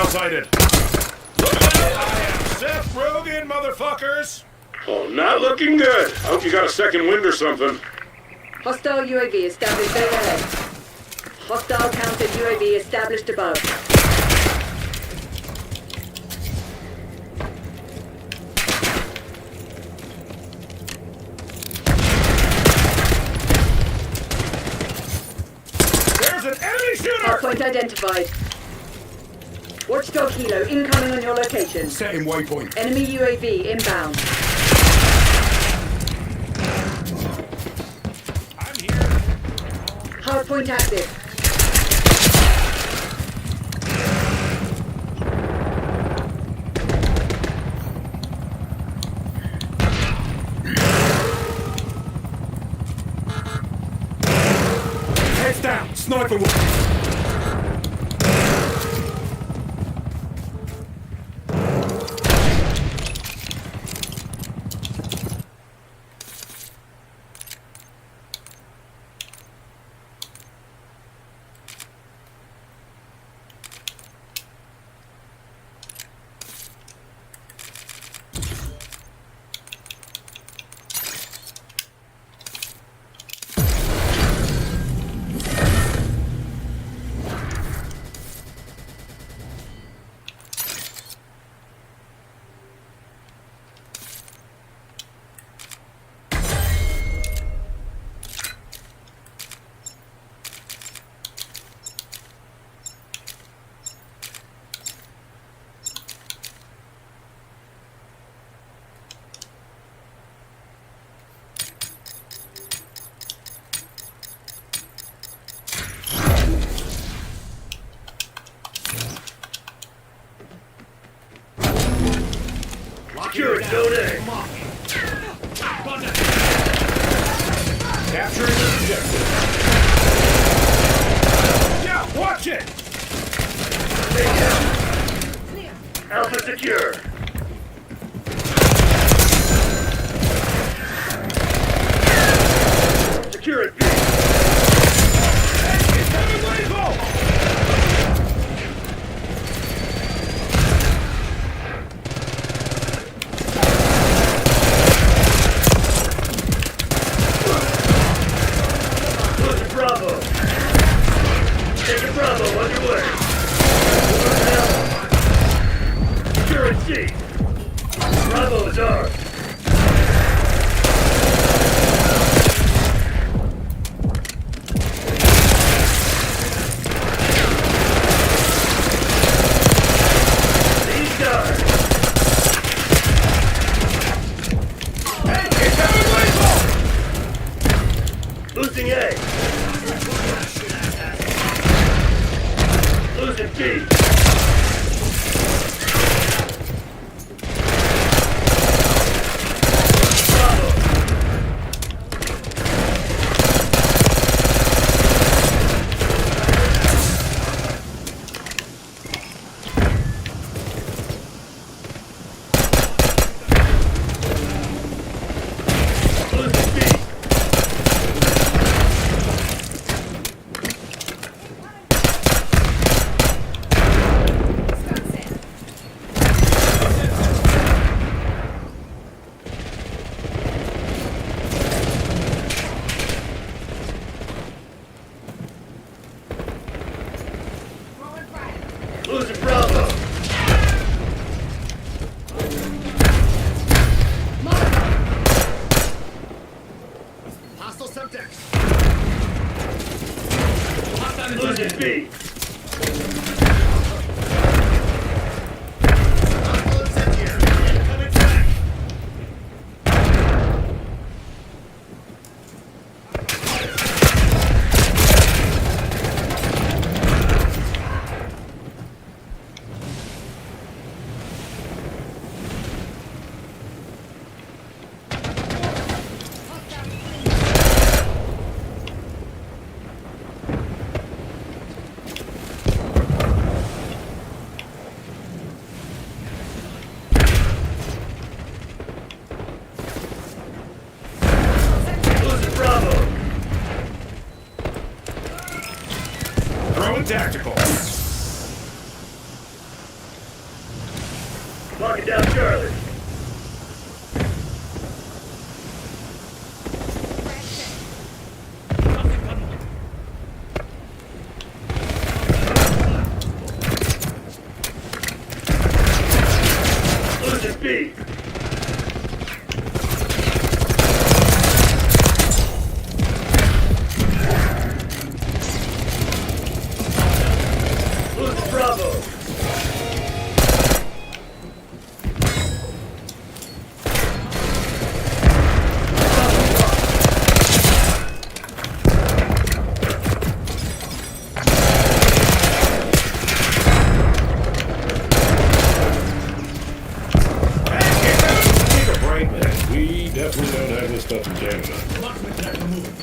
sighted. Look out! I am Seth Rogen, motherfuckers! Oh, not looking good. I hope you got a second wind or something. Hostile UAV established overhead. Hostile counter UAV established above. There's an enemy shooter! Hardpoint identified. Watchdog Helo incoming on your location. Setting waypoint. Enemy UAV inbound. I'm here. Hardpoint active. Heads down. Sniper wolf. Secure it, zone A. Capturing the objective. Yeah, watch it! Alpha secure. Secure it, B. It's coming lethal! Losing Bravo. Taking Bravo underway. Secure it, C. Bravo is ours. These guys. Hey, it's coming lethal! Losing A. Losing B. Bravo. Losing B. Losing Bravo. Hostile subject. Losing B. Hostile incendiary. Incoming track. Losing Bravo. Throwing tactical. Locking down Charlie. Losing B. Losing Bravo. Take a break, man. We definitely don't have this stuff in Canada. Locksmith jack removed.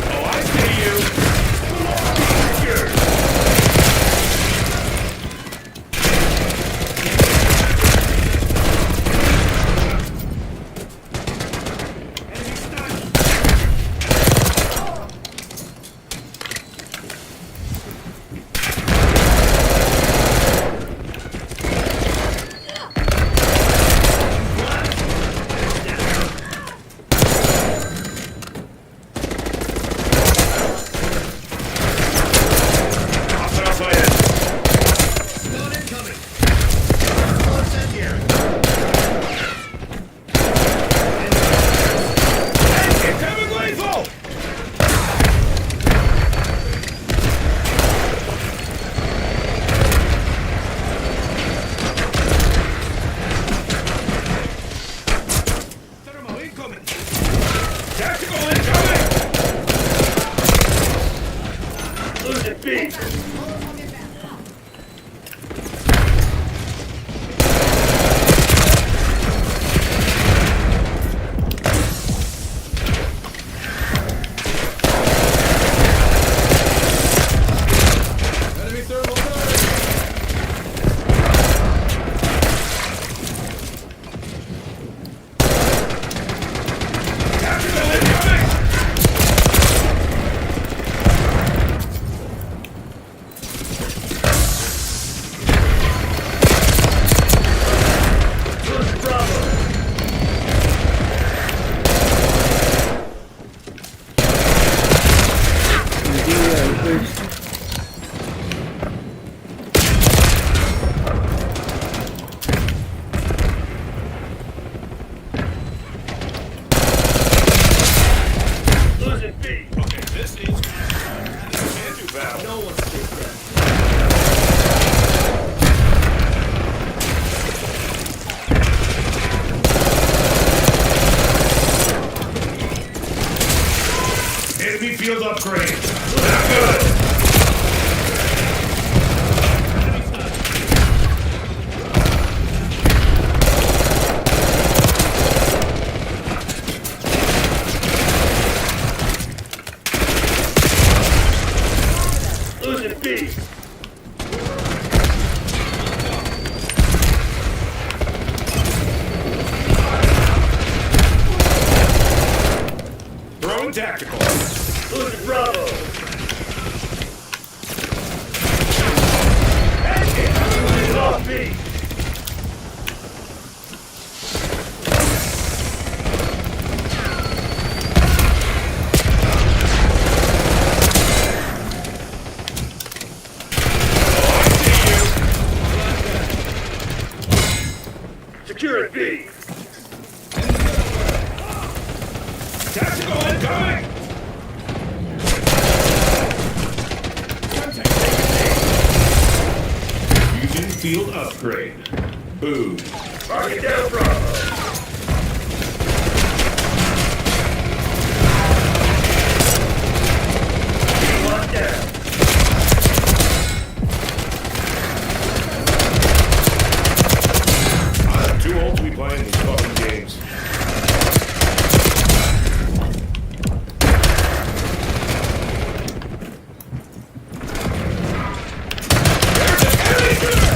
Oh, I see you. Enemy sniped. Hostile sighted. Stun incoming. Incendiary. Incoming lethal! Thermal incoming. Tactical incoming! Losing B. Enemy thermal fire. Tactical incoming! Losing Bravo. Losing B. Okay, this is... Can't do battle. No one stays dead. Enemy field upgrade. Not good. Losing B. Throwing tactical. Losing Bravo. Losing off B. Securing B. Tactical incoming! Using field upgrade. Boom. Marking down Bravo. Locked down. I'm too old to be playing these fucking games. There's an enemy shooter!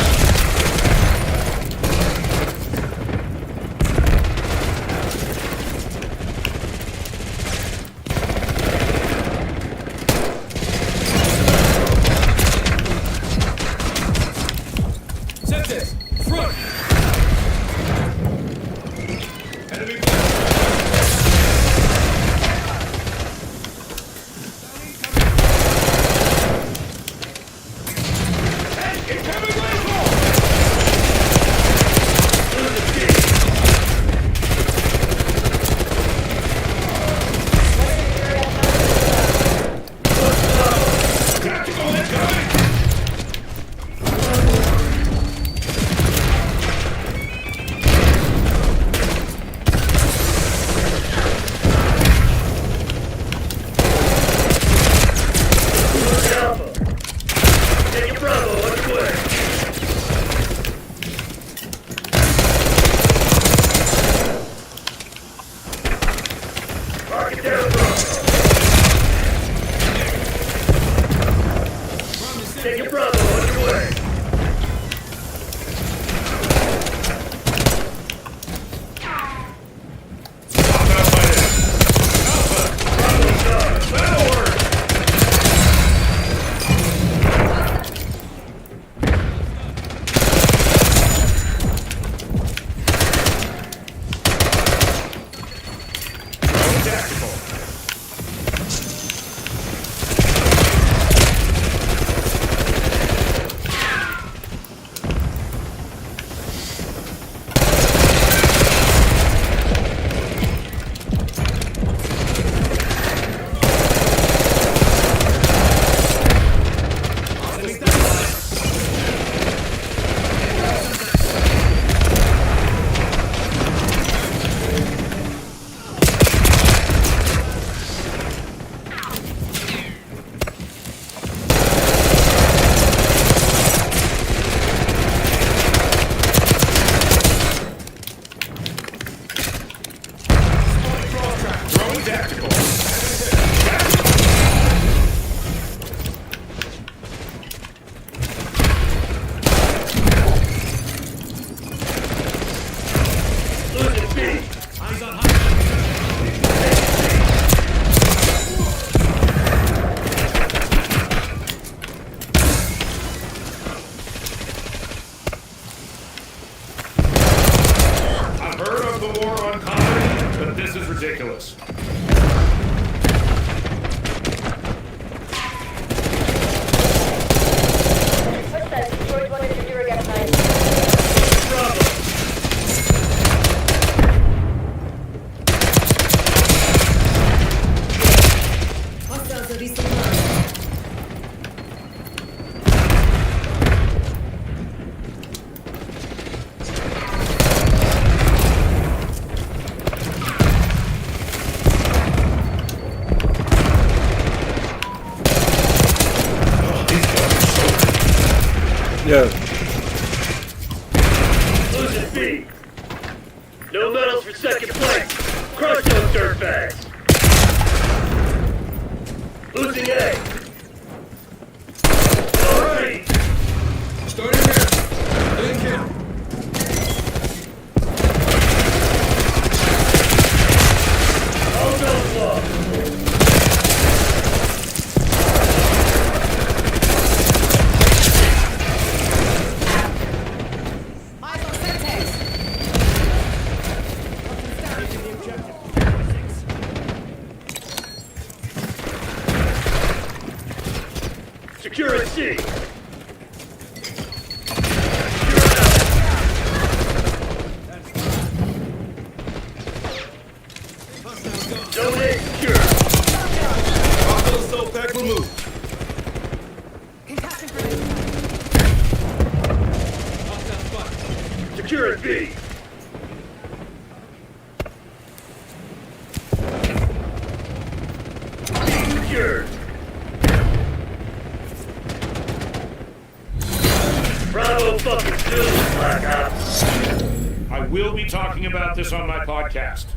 Yo, Losing B. No medals for second place. Crush those dirtbags. Losing A. Alright. Starting here. Getting kill. All medals lost. Secure C. Zone A secure. Hostile assault pack removed. Hostile spot. Secure B. B secured. Bravo fucking Zulu, Black Ops. I will be talking about this on my podcast.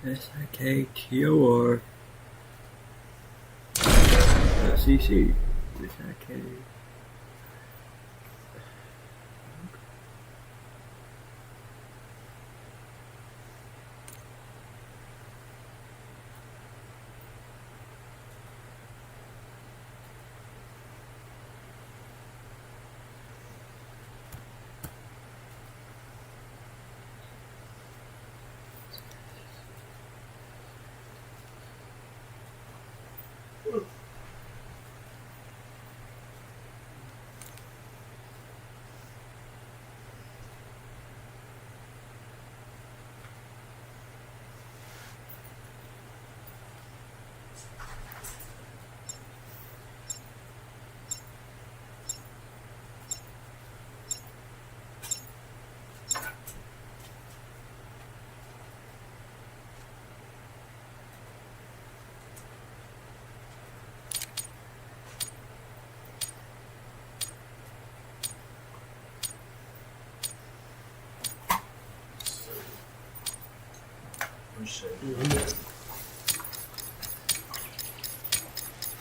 SIK-TOR CC. SIK.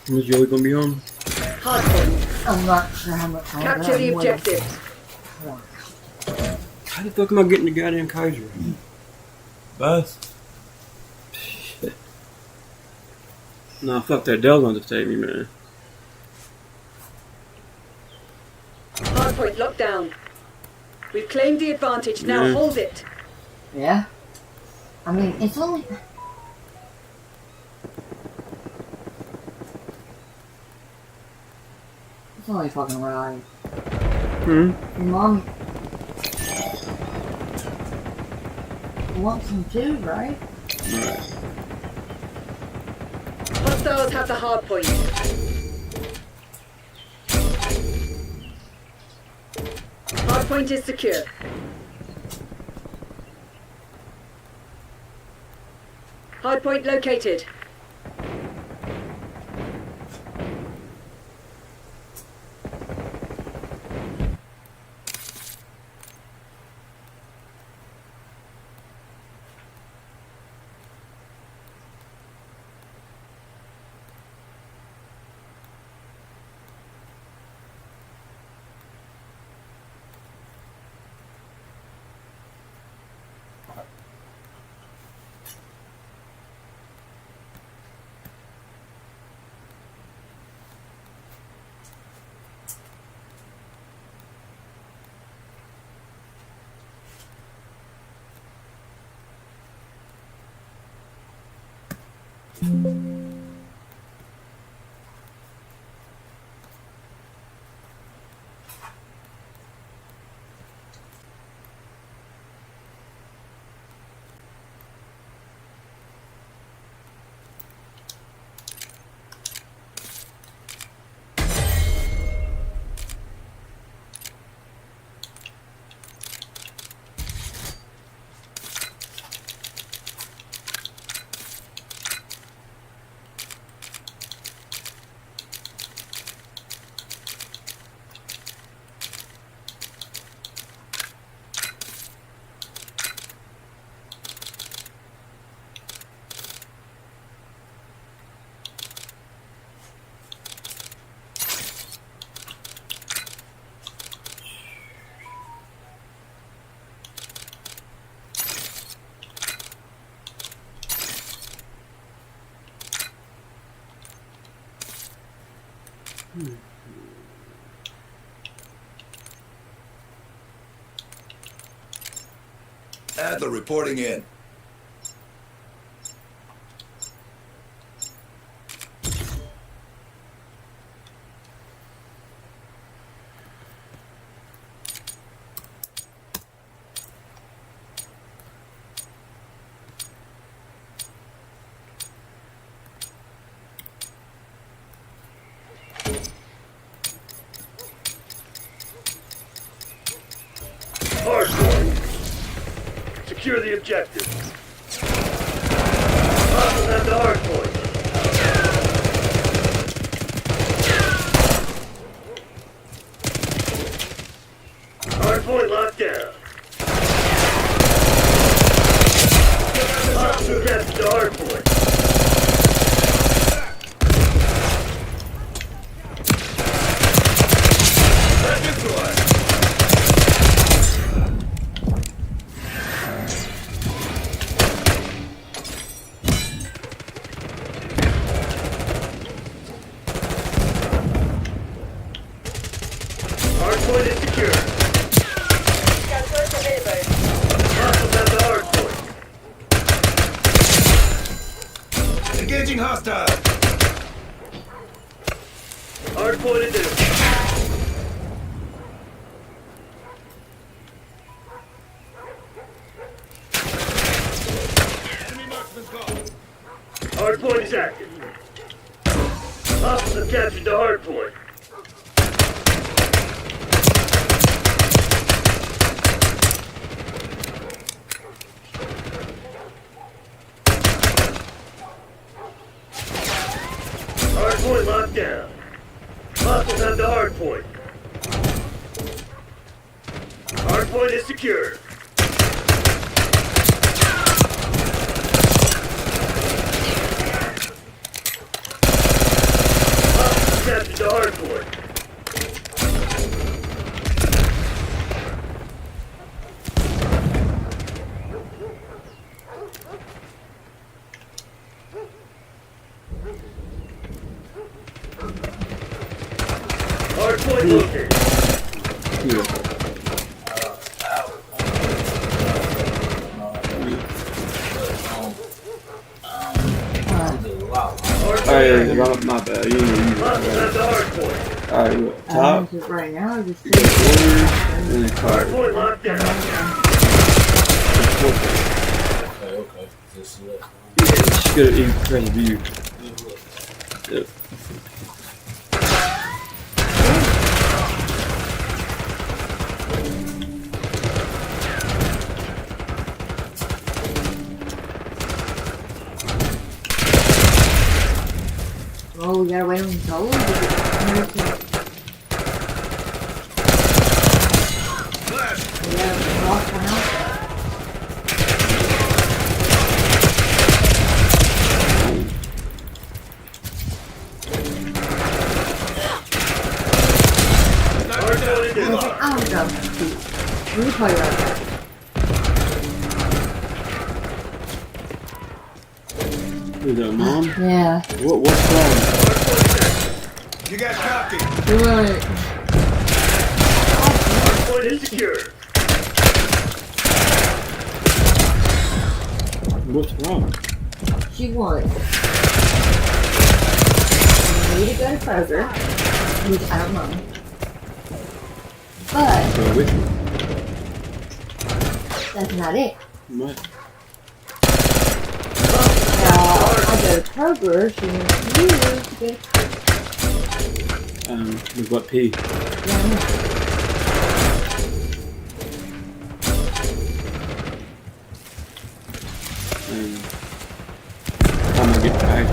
When's Joey gonna be home? Hardpoint. I'm not sure how much longer. Capture the I'm waiting. objectives. How the fuck am I getting the goddamn Kaiser? Bus. Shit. Nah, fuck that. Dell's going to take me, man. Hardpoint locked down. We've claimed the advantage. Now Yeah. hold it. Yeah? I mean, it's only... It's only fucking right. Hmm? Your mom... wants some too, right? Hostiles have the hardpoint. Hardpoint is secure. Hardpoint located. Adler reporting in. Hardpoint. Secure the objective. Hostiles have the hardpoint. Hardpoint locked down. Hostiles captured the hardpoint. Hardpoint is secure. Hostiles have the hardpoint. Engaging hostile. Hardpoint is in. Enemy marksman's gone. Hardpoint is active. Hostiles have captured the hardpoint. Hardpoint locked down. Hostiles have the hardpoint. Hardpoint is secure. Hostiles captured the hardpoint. Hardpoint located. Beautiful. Alright, my bad. You didn't use Hostiles it. have the hardpoint. Alright, look. Top, Just right now, just orders, and then card. Hardpoint locked down. Okay. Just look. Just go to press view. Yep. oh, we gotta wait on the soul. We gotta walk one out. Hardpoint is in. Oh, no. Replay right there. Who's that, Mom? Yeah. What's wrong? You got cocky. Do it. Hardpoint is secure. What's wrong? She won. free to go to Kroger, which I don't know. But Go with me. that's not it. What? I go to Kroger, she wants you to go to With what P? yeah. I'm gonna get back.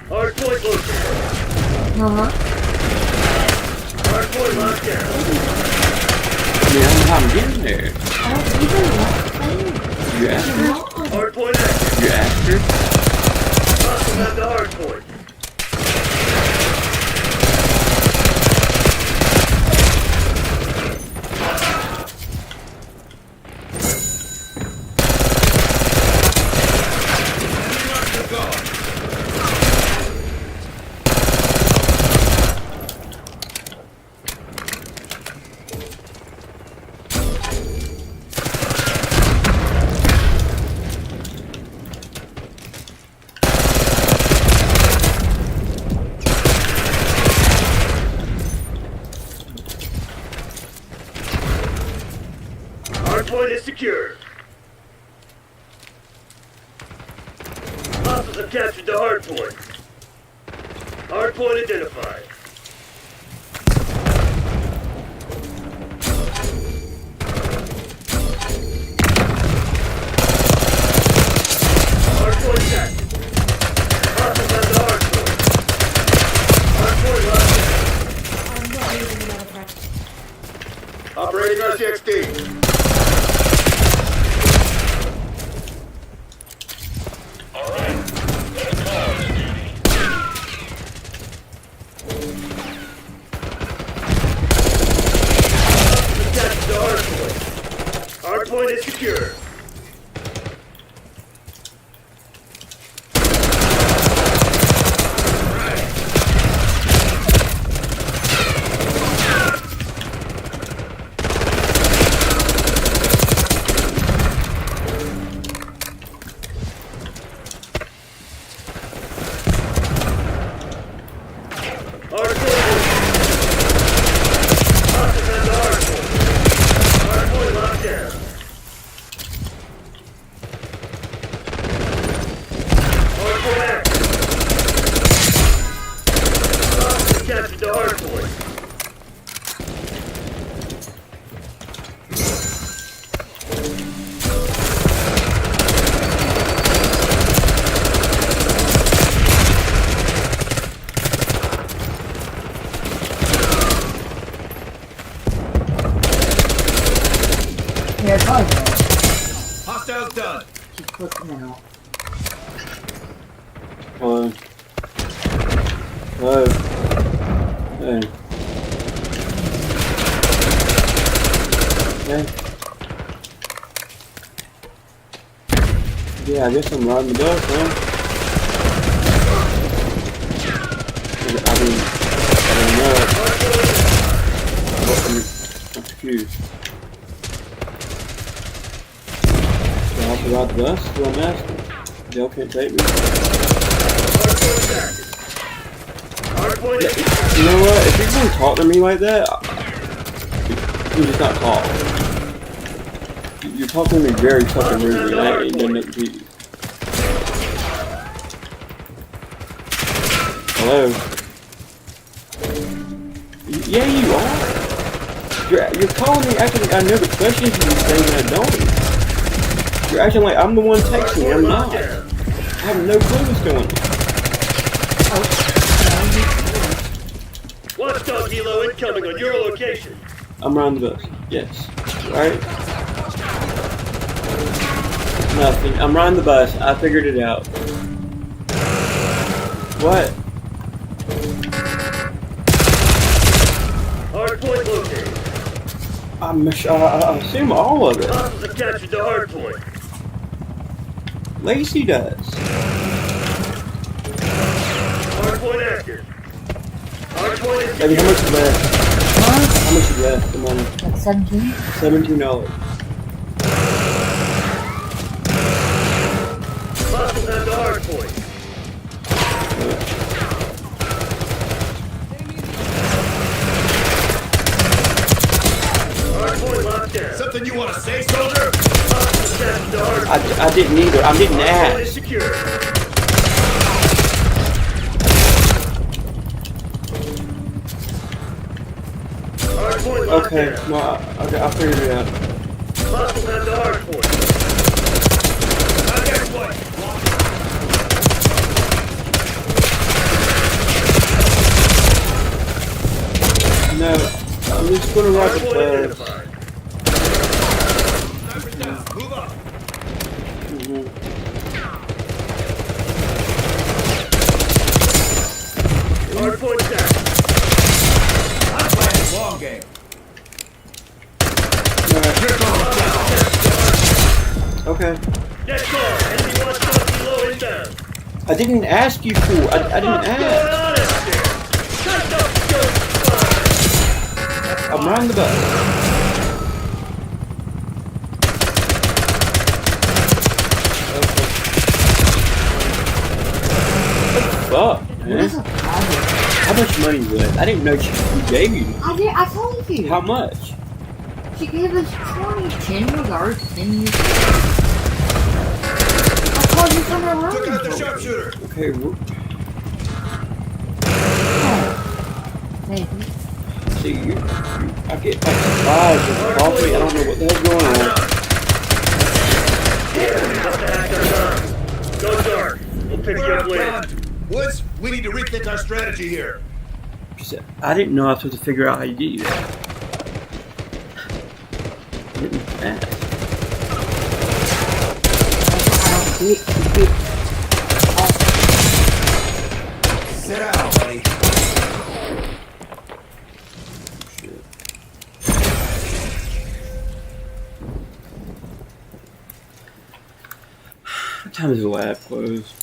Hardpoint located. Uh-huh. Hardpoint locked down. Yeah, I don't know how I'm getting there. I don't even want to play. You asked her? Hardpoint active. You asked her? Hostile at the hardpoint. Hardpoint is secure. Hostiles have captured the hardpoint. Hardpoint identified. Hardpoint active. Hostiles at the hardpoint. Hardpoint locked down. Operating RCXD. Captured the hardpoint. Hardpoint is secure. Captured the hardpoint. Here it goes. Hostiles done. She's clicking it off. Hello. Hello. Hey. Hey. Yeah, I guess I'm riding the bus, man. I don't know. I'm confused. Do I have to ride the bus? Do I ask? Y'all can't take me. Hardpoint is You know what? If you're gonna talk to me like that, you just not talk. You're talking to me very fucking rudely, and I ain't done nothing to you. Hello? Yeah, you are. You're calling me acting like I know the questions you saying I don't. You're acting like I'm the one texting. I'm not. I have no clue what's going on. Watchdog helo incoming on your location. I'm around the bus. Yes. Right? Nothing. I'm riding the bus. I figured it out. What? Hardpoint located. I assume all of it. Hostiles have captured the hardpoint. Lacey does. Hardpoint active. Hardpoint is Baby, how much is left? Huh? How much is left? The money. Like 17? $17. I didn't either. I didn't Hardpoint is ask. secure. Hardpoint locked Okay, down. well, okay, I figured it out. Hostile at the hardpoint. Contact point. No, I'm just gonna write the Hardpoint flag. identified. Sniper's down. Move up. Hardpoint down. I'm playing long game. Okay. Next call. Enemy watchdog below inbound. I didn't ask you for. I didn't What's going ask. on out there? Cut the scope fire. I'm round the bus. Fuck, What man. is a private? How much money was it? I didn't know she gave you. I told you. How much? She gave us 10 regards, 10 years. I called you from her room. Took out the sharpshooter. Okay, Maybe. see, I get like supplies and coffee. I don't know what the hell's going on. About to hack our guns. Go dark. We'll pick you We're up out later. front. Woods, we need to rethink our strategy here. She said, I didn't know I was supposed to figure out how you do that. I didn't ask. Sit down, buddy. What time is the lab close?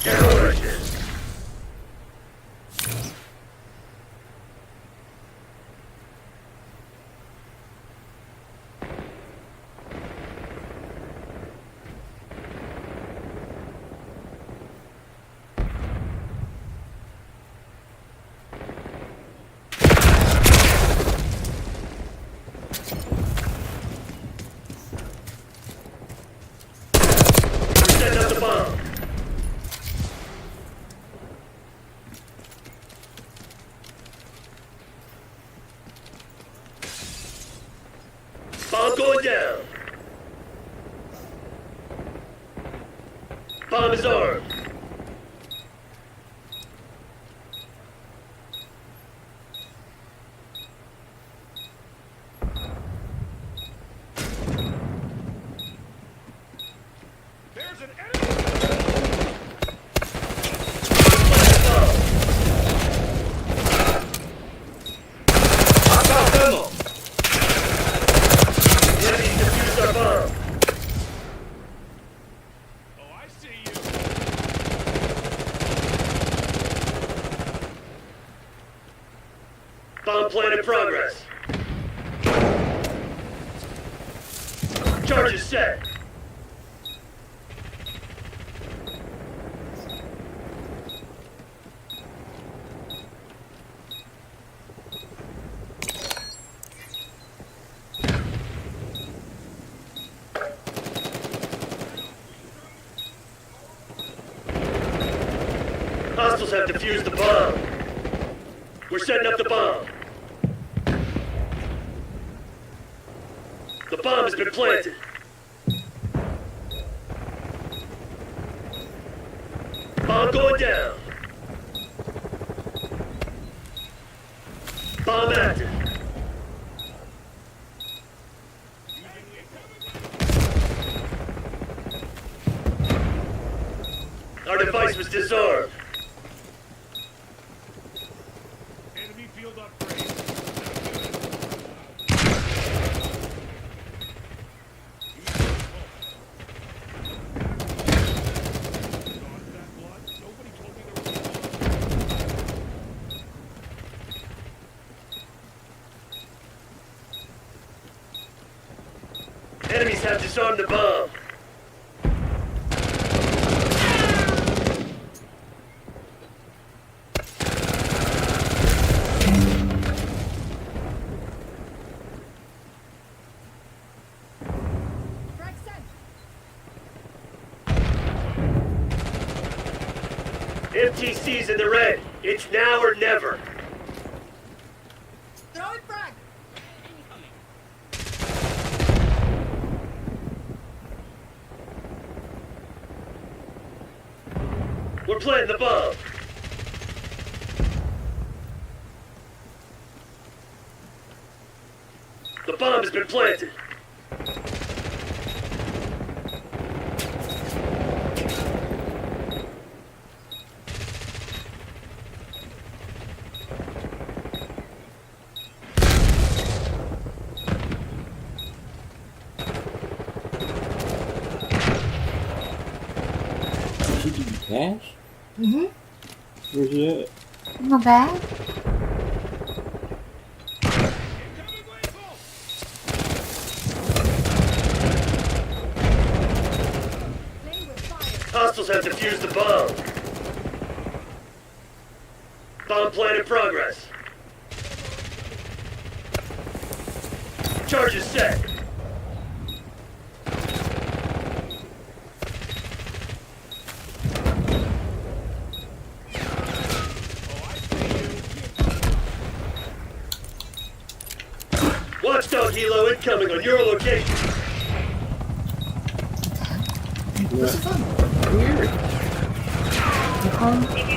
Demolition. We're setting up the bomb. Bomb going down. Bomb is armed. There's an enemy! Hostile thermal. Enemy defused our bomb. Oh, I see you. Charges set. Hostiles have defused the bomb. We're setting up the bomb. The bomb has been planted. Bomb going down. Bomb active. Our device was disarmed. Enemy field upgrade. Nobody told me there was Enemies have disarmed the bomb. MTC's in the red. It's now or never. We're planting the bomb. The bomb has been planted. She give you cash? Mm-hmm. Where's it at? Not bad. Hostiles have defused the bomb. Bomb plant in progress. Charges set. Watchdog helo incoming on your location. Weird.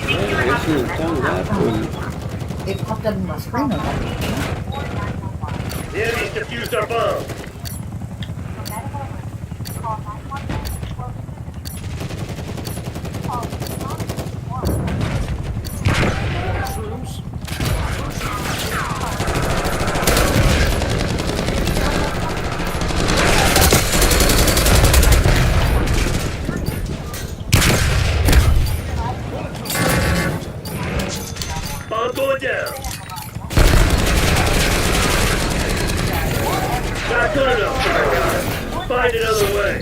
Yeah, this is done that for you. It popped up in my screen already. The enemies defused our bomb. Bomb going down. Not good enough. Find another way.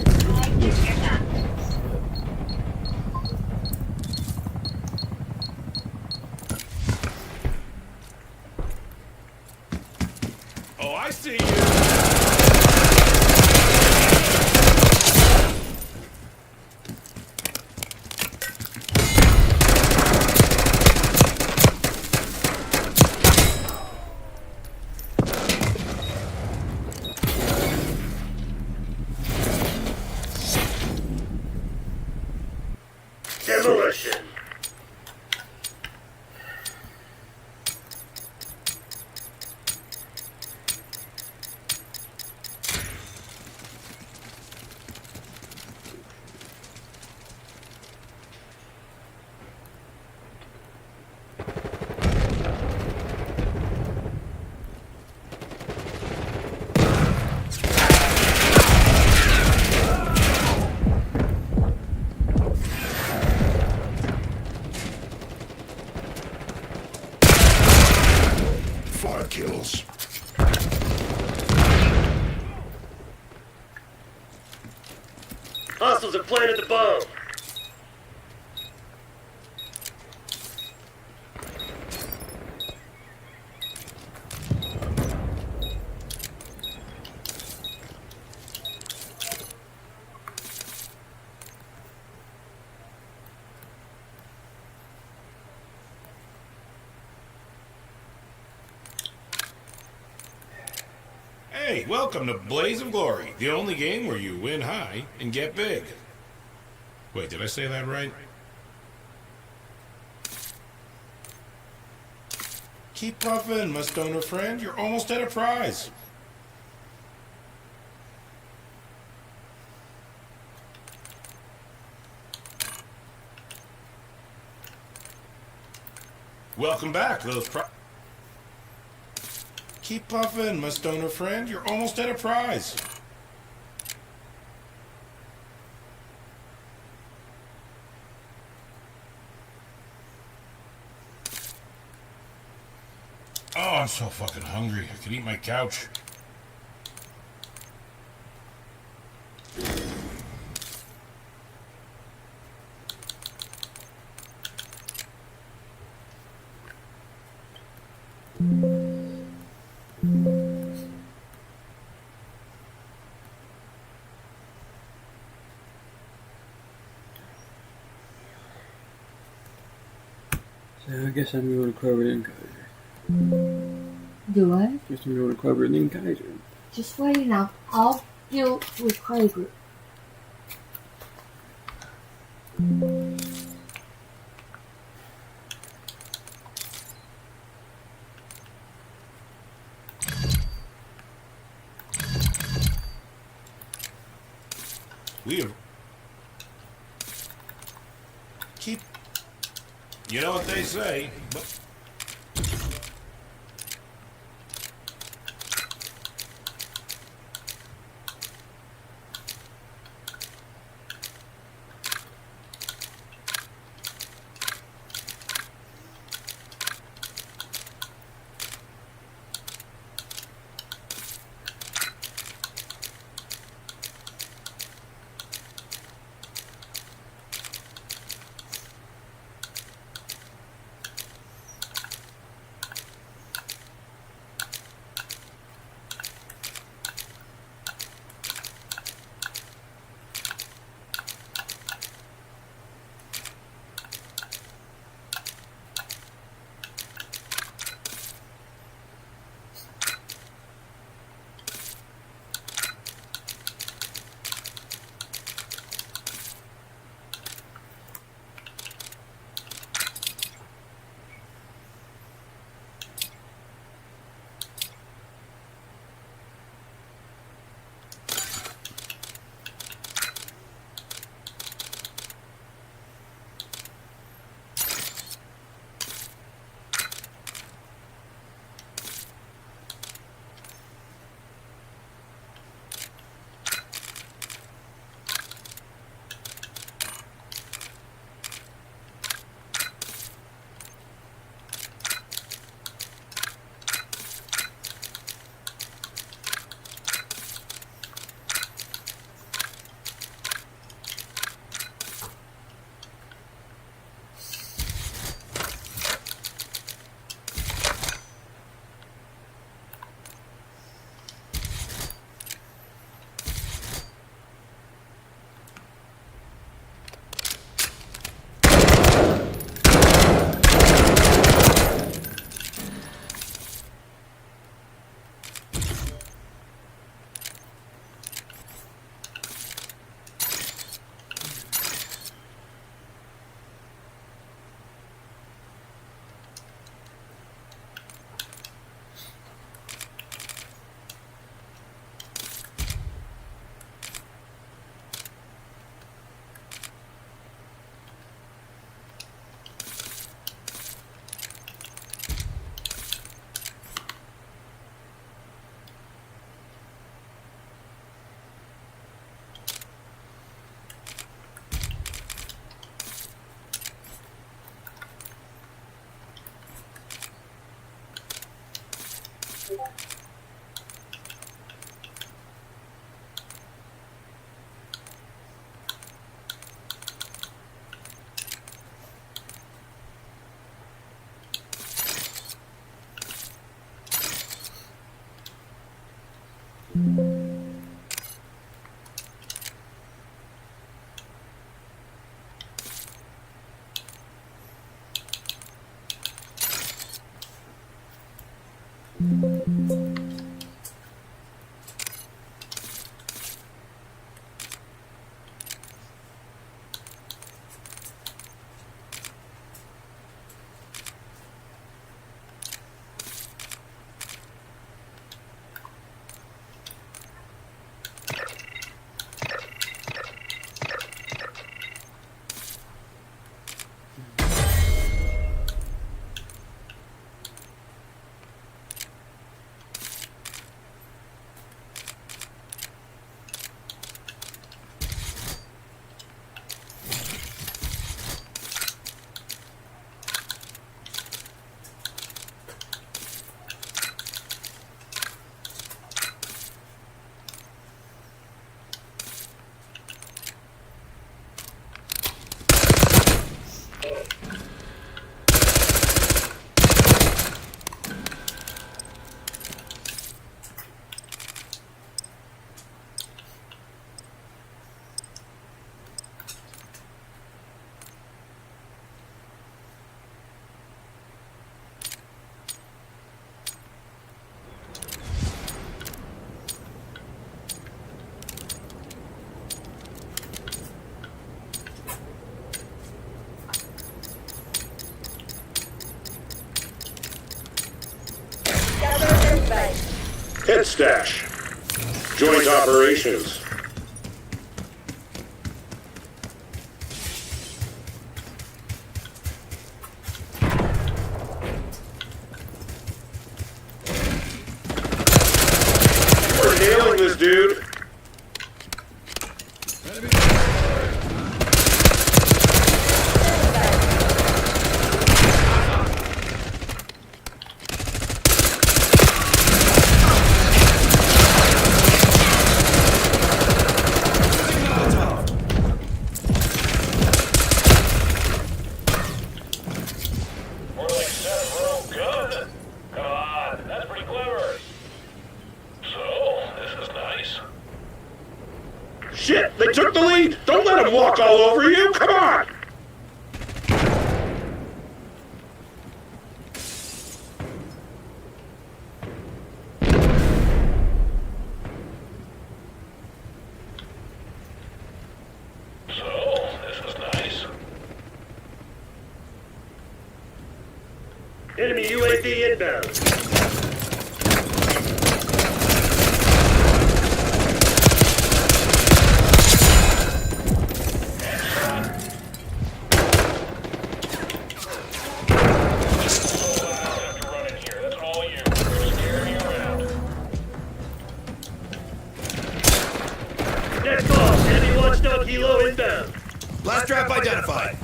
Oh, I see you. Demolition. Hostiles have planted the bomb. Hey, welcome to Blaze of Glory, the only game where you win high and get big. Wait, did I say that right? Keep puffing, my stoner friend. You're almost at a prize. Welcome back, Keep puffing, my stoner friend. You're almost at a prize. Oh, I'm so fucking hungry. I could eat my couch. So I guess I'm going to cover it in Kaiser. Do what? Guess I'm going to cover it in Kaiser. Just waiting out. I'll deal with Krager. We have... Keep... You know what they say, but... Head stash. Joint operations. We're nailing this, dude. More like Seth Rowe. Good. Come on, that's pretty clever. So, this is nice. Shit, they took the lead. Don't let them walk all over you. Come on. So, this is nice. Enemy UAV inbound. Have to run in here. That's all you. You're scaring me around. Net call. Enemy watchdog helo inbound. Last trap identified.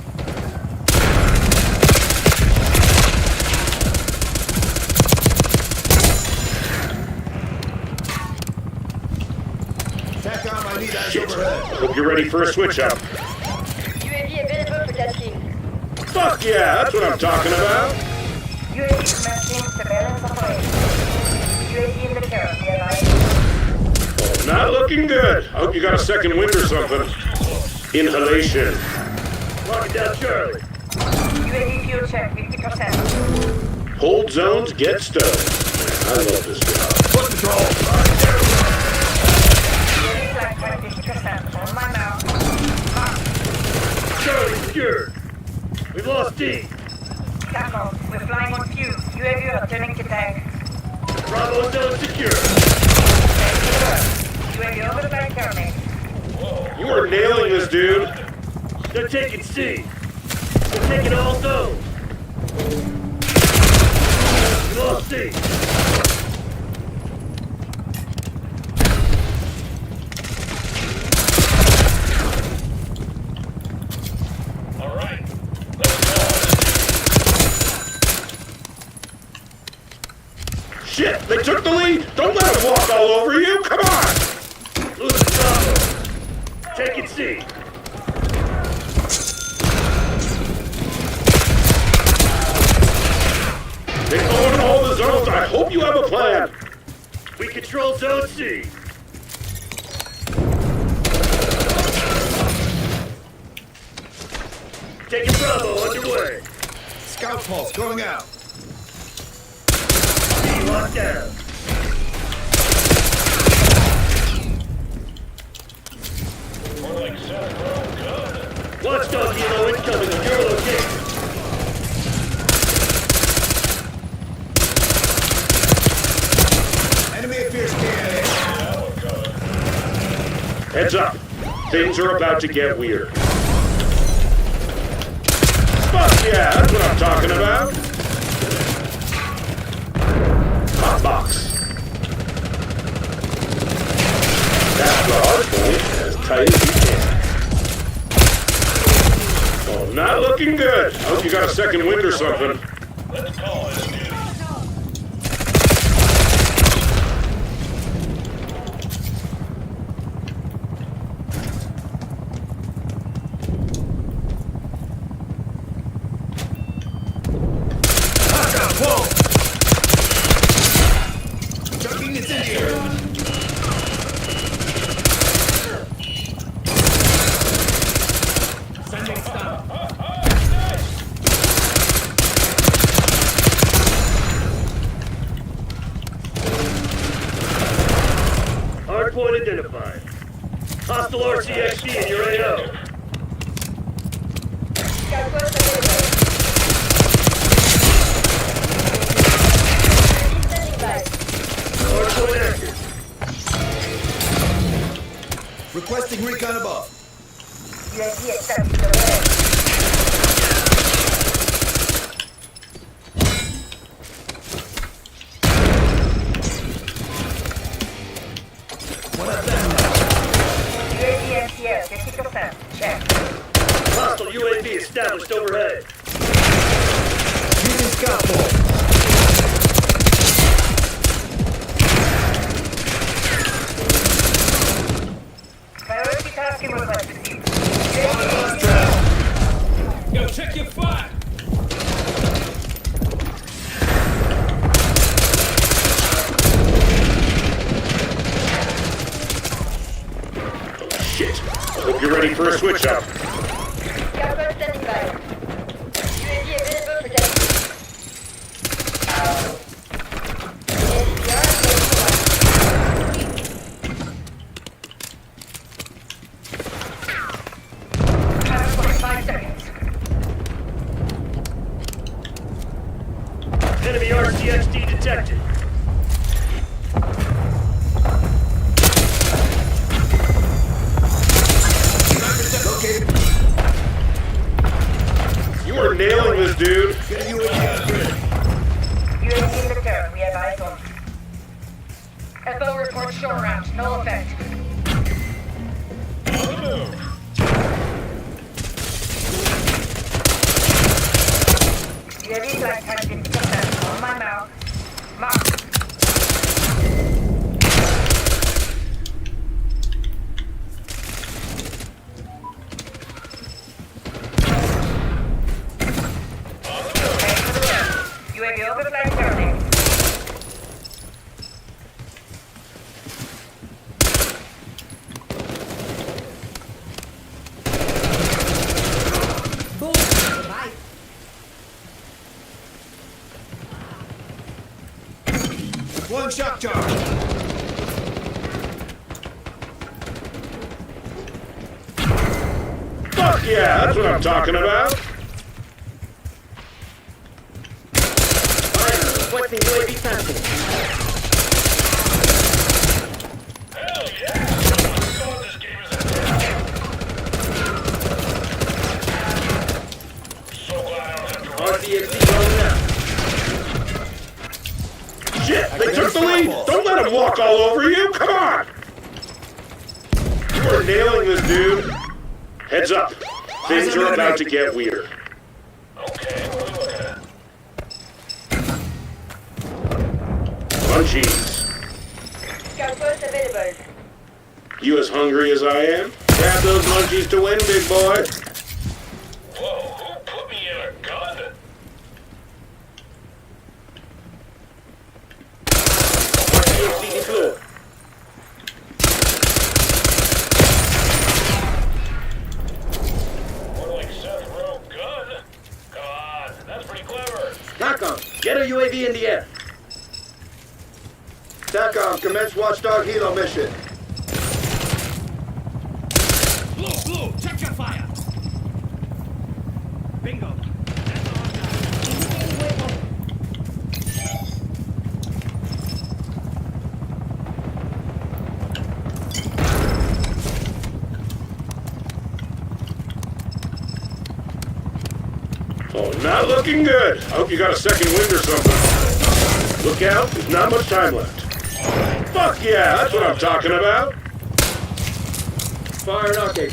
TACOM, I need eyes Shit. overhead. Hope you're ready for a switch up. UAV available for testing. Fuck yeah, that's what I'm talking about. UAV commencing surveillance operation. UAV in the turret, nearby. Not looking good. I hope you got a second wind or something. Inhalation. Lock it down, Charlie. UAV fuel check, 50%. Hold zones, get stowed. I love this job. Foot patrol. UAV flight time, 50%. On my mount. Charlie secured. We've lost D. Tackle, we're flying on fuse. UAV returning to tank. Bravo zone secure. UAV over the back terminate. You are nailing this, dude. They're taking C. They're taking all zones. We lost C. All right. Let's go. Shit, they took the lead. Don't let them walk all over you. Come on. Lose Bravo. Taking C. They own all the zones. I hope you have a plan. We control Zone C. Taking Bravo underway. Scout pulse going out. B locked down. More like 7 row gun. Watchdog Hilo incoming on your location. Enemy appears KIA. Heads up. Things are about to get weird. Fuck yeah, that's what I'm talking about. Hot box. That's the hard point, as tight as you can. Oh, not looking good. Hope you got a second wind or something. Let's call it, dude. Hostile, whoa! Chucking incendiary. Sending stun. Hardpoint identified. Hostile RCXD in your AO. Hardpoint active. Requesting recon above. One up there. Hostile UAV established overhead. Using scout pulse. On a bus trail. Yo, check your fire. Shit. Hope you're ready for a switch up. Enemy RCXD detected. Located. You are nailing this, dude. Get a UAV on grid. We have eyes on. FO report shore round, no effect. On the move. UAV flight time 50% on my mouth. Mark. UAV overflight turning. One shock charge. Fuck yeah, that's what I'm talking about. Requesting UAV taxi. Hell yeah! I'm glad this game is intense. So glad I don't have to run. RCXD rolling out. Shit, they took the lead. Don't let them walk all over you. Come on. You are nailing this, dude. Heads up. Things are about to get weird. Okay, what are we looking at? Munchies. Scout post available. You as hungry as I am? Grab those munchies to win, big boy. Whoa, who put me in a gun? RCXD UAV in the air. TACOM, commence Watchdog Helo mission. Blue, check your fire. Bingo. That's all I got. Oh, not looking good. I hope you got a second wind or something. Look out, there's not much time left. Fuck yeah, that's what I'm talking about. Fire knocking.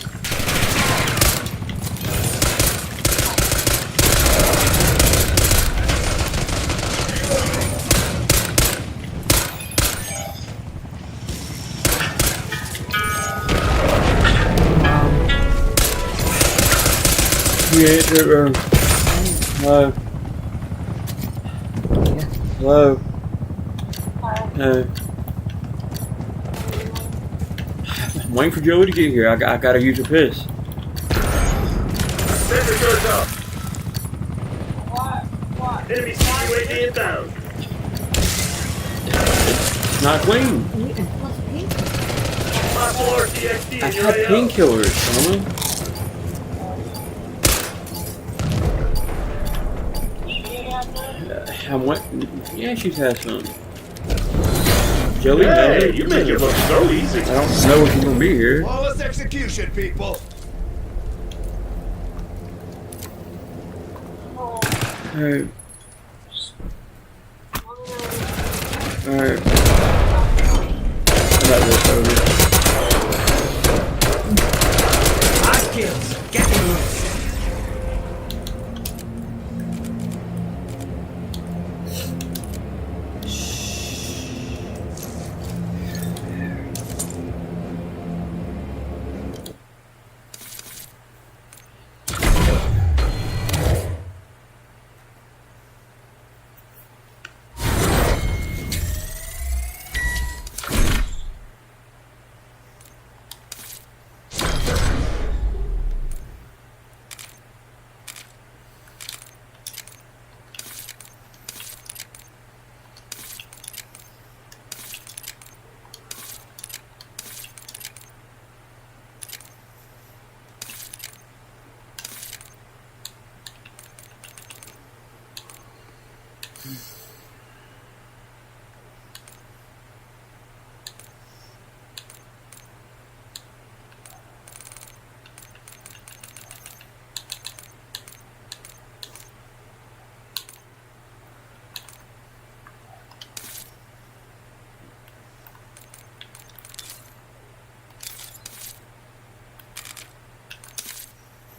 Yeah, hello. Hello. I'm waiting for Joey to get here. I gotta use a piss. Sensor doors up. What? Enemy UAV inbound. It's not clean. Possible RCXD I in your had AO. painkillers, Tommy. Yeah, she's had some. Joey, Hey, you make it look so easy. I don't know if you're gonna be here. Flawless execution, people. Alright. Alright. I got this over. Hot kills. Getting loose.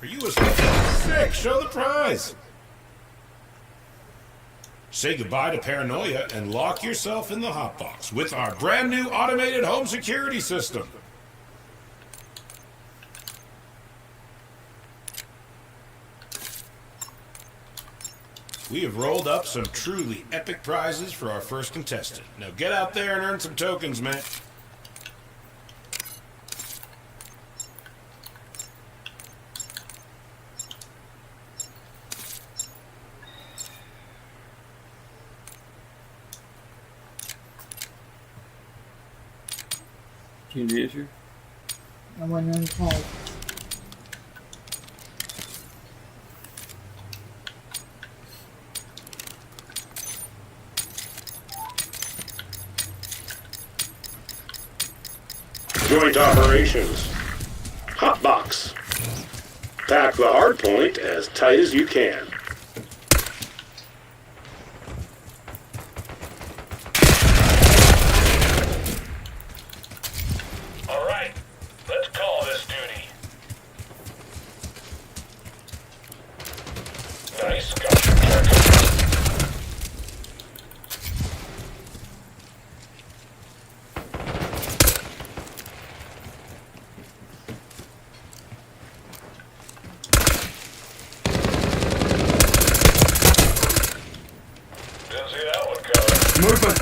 Are you a sick? Show the prize. Say goodbye to paranoia and lock yourself in the hotbox with our brand new automated home security system. We have rolled up some truly epic prizes for our first contestant. Now get out there and earn some tokens, man. Can you answer? I went on call. Joint operations. Hotbox. Pack the hard point as tight as you can. All right, let's call this duty. Nice, got your target. Didn't see that one coming. Movement.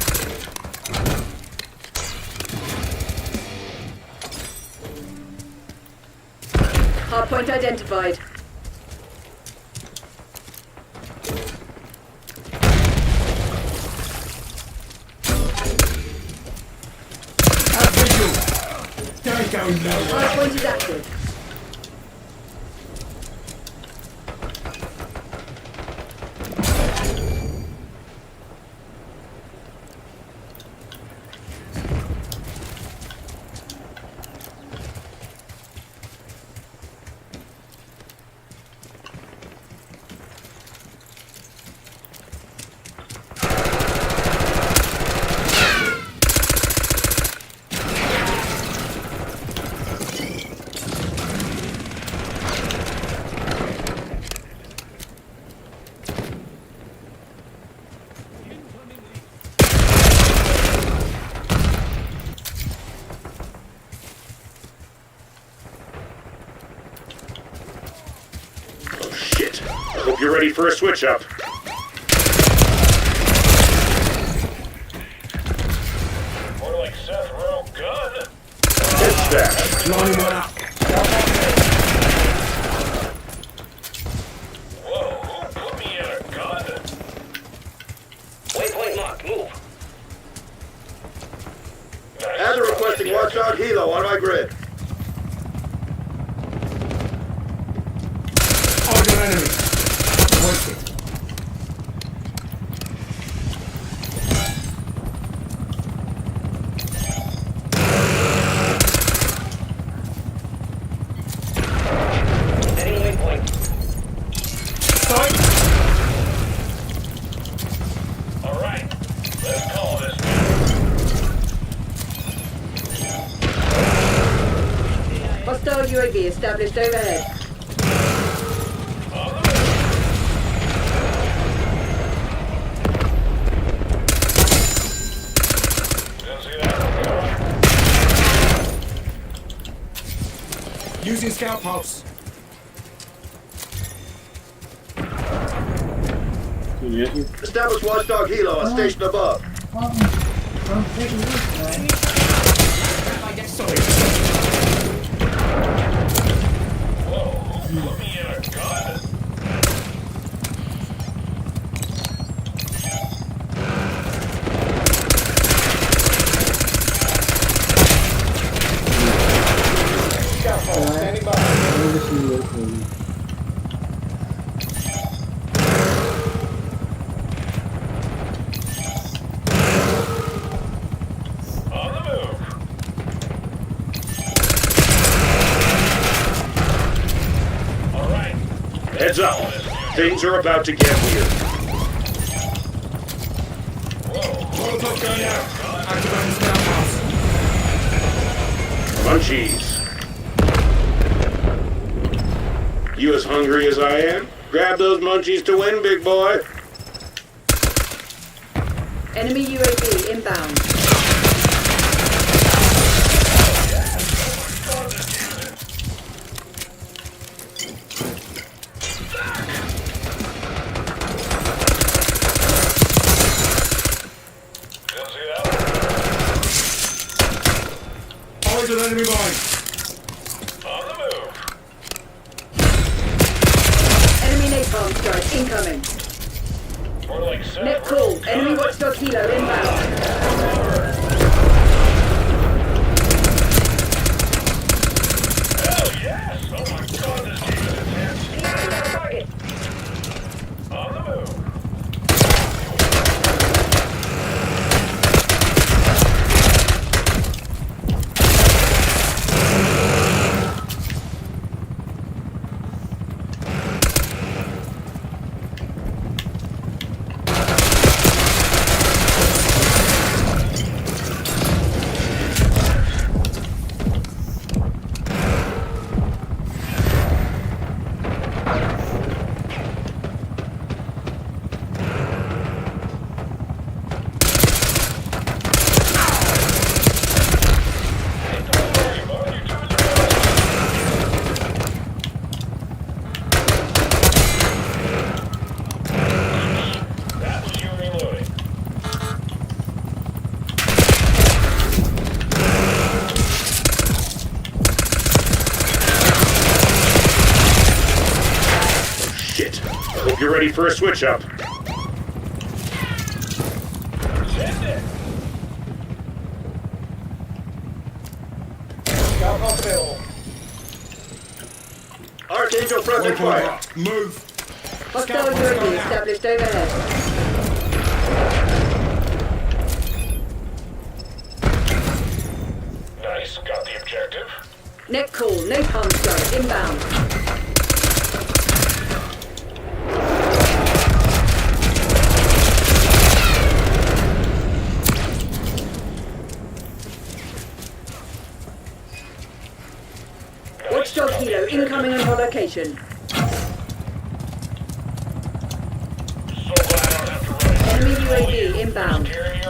Hardpoint identified. going nowhere. Hardpoint is active. Oh shit. I hope you're ready for a switch up. More like Seth Rowe gun. It's that. Lining one up. Whoa, who put me in a gun? Waypoint marked, move. Adder requesting watchdog helo on my grid. I got enemy. Wasted. Heading waypoint. Sight. All right, let's call this. Hostile UAV established overhead. On the move. Didn't see that. Using scout pulse. Yes, sir. Establish watchdog helo on station above. Whoa, who put me in a gun? On the move. All right. Heads up. Things are about to get weird. Whoa. Molotov going out. Activating scout pulse. Munchies. You as hungry as I am? Grab those munchies to win, big boy. Enemy UAV inbound. Didn't see that. Eyes on enemy mine. On the move. Enemy napalm strike incoming. More like Seth Net Rowe call. gun. Enemy watchdog helo inbound. Hell yes! Oh my god, this game is intense. Target. On the move. That was you reloading. Shit. I hope you're ready for a switch up. Send it. available. Archangel friendly fire. Move. Hostile UAV established overhead. Nice, got the objective. Net call, napalm strike inbound. Watchdog Hilo incoming on your location. So glad I don't have to run it. Enemy UAV inbound. Carrying you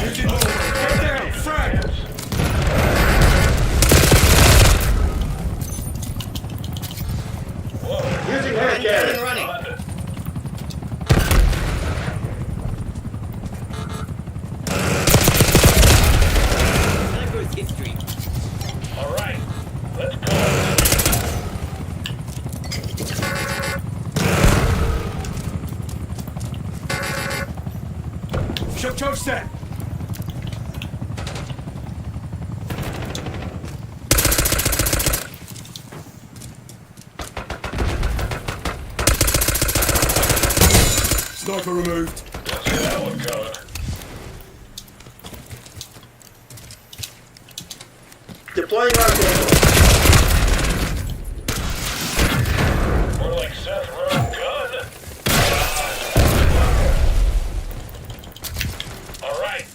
Get down. Frag. Using hand cannon. around. All right, let's go. Shock charge set. Sniper removed. Let's see that one coming. Deploying Archangel. More like Seth Rogen gun. All right,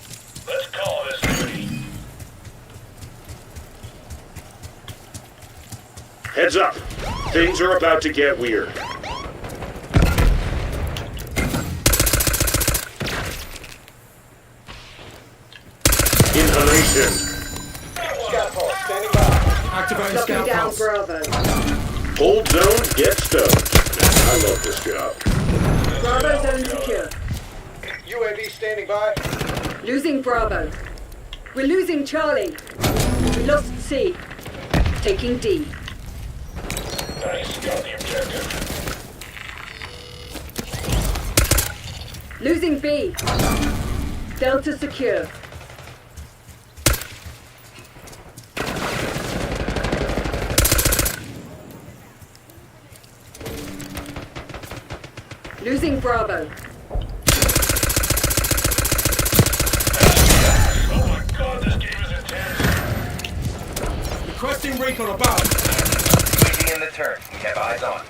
let's call this duty. Heads up. Things are about to get weird. Inhalation. Scout pulse, standing by. Activating Locking scout down pulse. Bravo. Hold zone, get stoned. I love this job. Bravo zone secure. UAV standing by. Losing Bravo. We're losing Charlie. We lost C. Taking D. Nice, got the objective. Losing B. Delta secure. Losing Bravo. Oh my god, this game is intense. Requesting recon above. UAV in the turn. We have eyes on.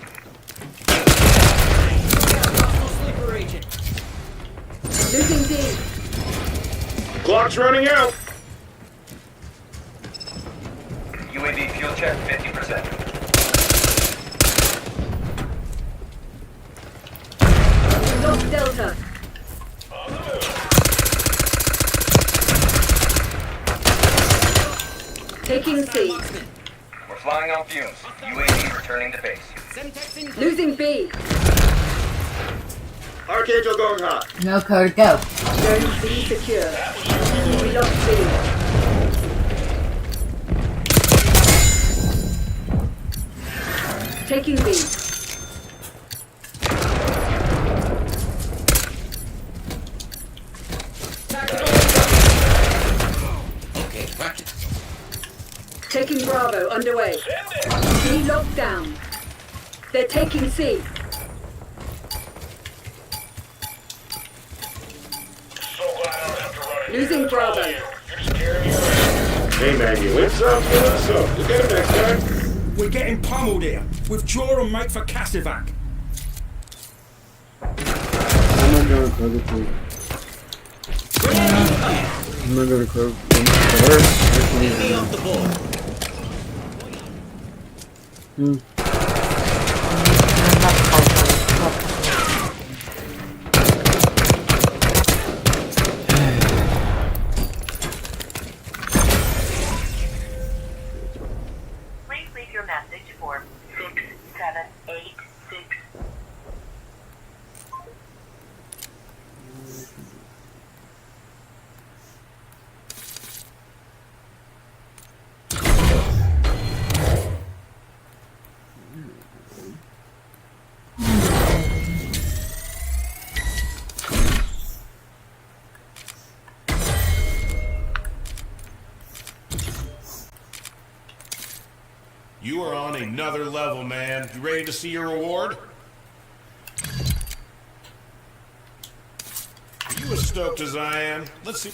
Losing D. Clock's running out. UAV fuel check 50%. We lost Delta. On the move. Taking C. We're flying on fumes. UAV returning to base. Losing B. Archangel going hot. No code, go. Zone C secure. We lost B. Taking B. Taking Bravo underway. C locked down. They're taking C. So glad I don't have to run it. Losing Bravo. You're just carrying you around. Hey man, you win some, you win some. We'll get him next time. We're getting pummeled here. Withdraw and make for Cassivac. I'm not going to Kroger, please. I'm not going to Kroger. Please leave your message for 6786. You are on another level, man. You ready to see your reward? Are you as stoked as I am? Let's see.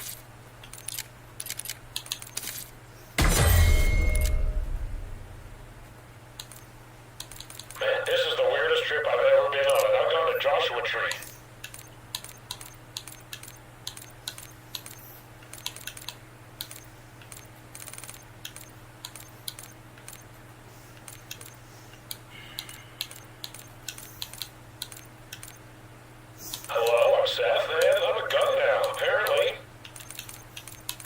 Man, this is the weirdest trip I've ever been on, and I've gone to Joshua Tree. Hello, I'm Seth, and I'm a gun now, apparently.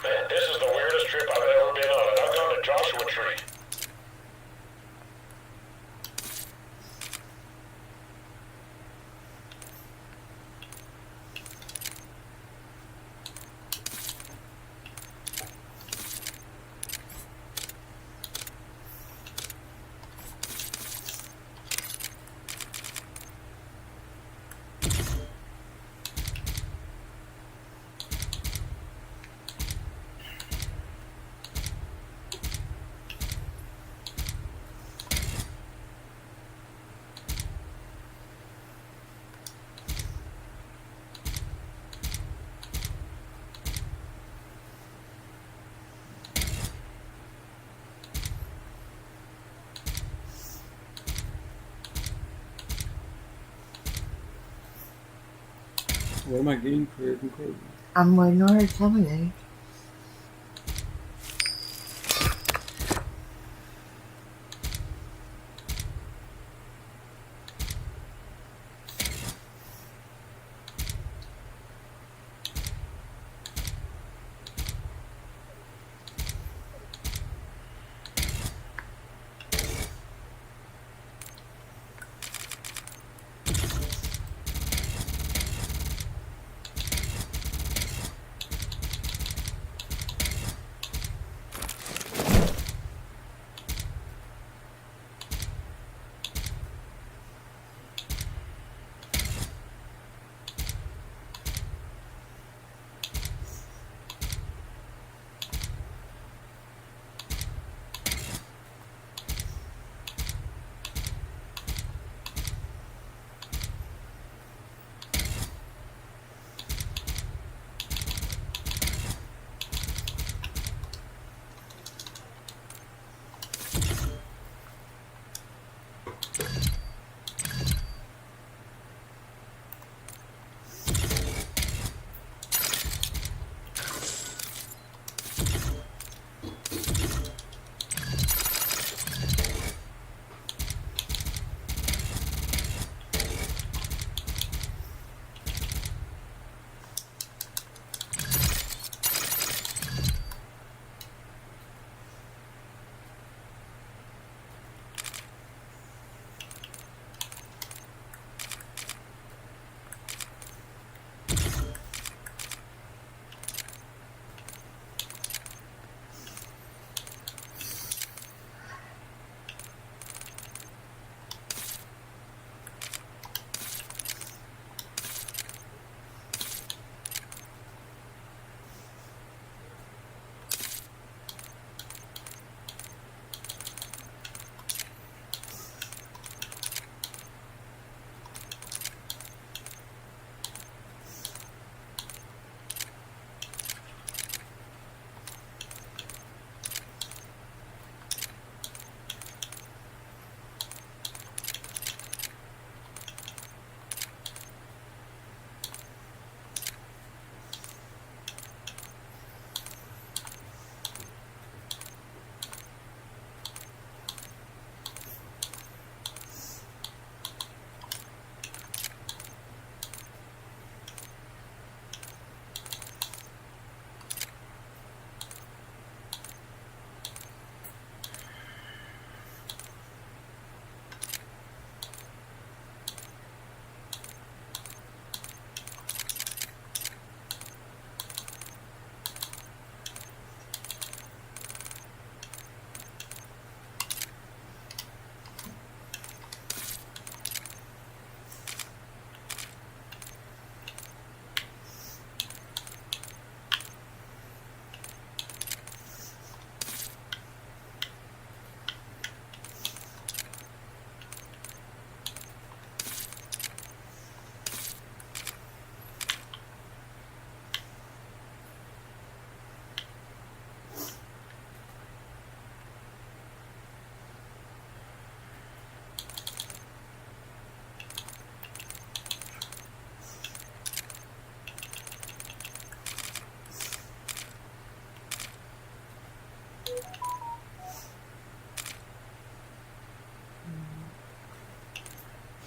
Man, this is the weirdest trip I've ever been on, and I've gone to Joshua Tree. What am I getting for concluding? I'm waiting on her to tell me.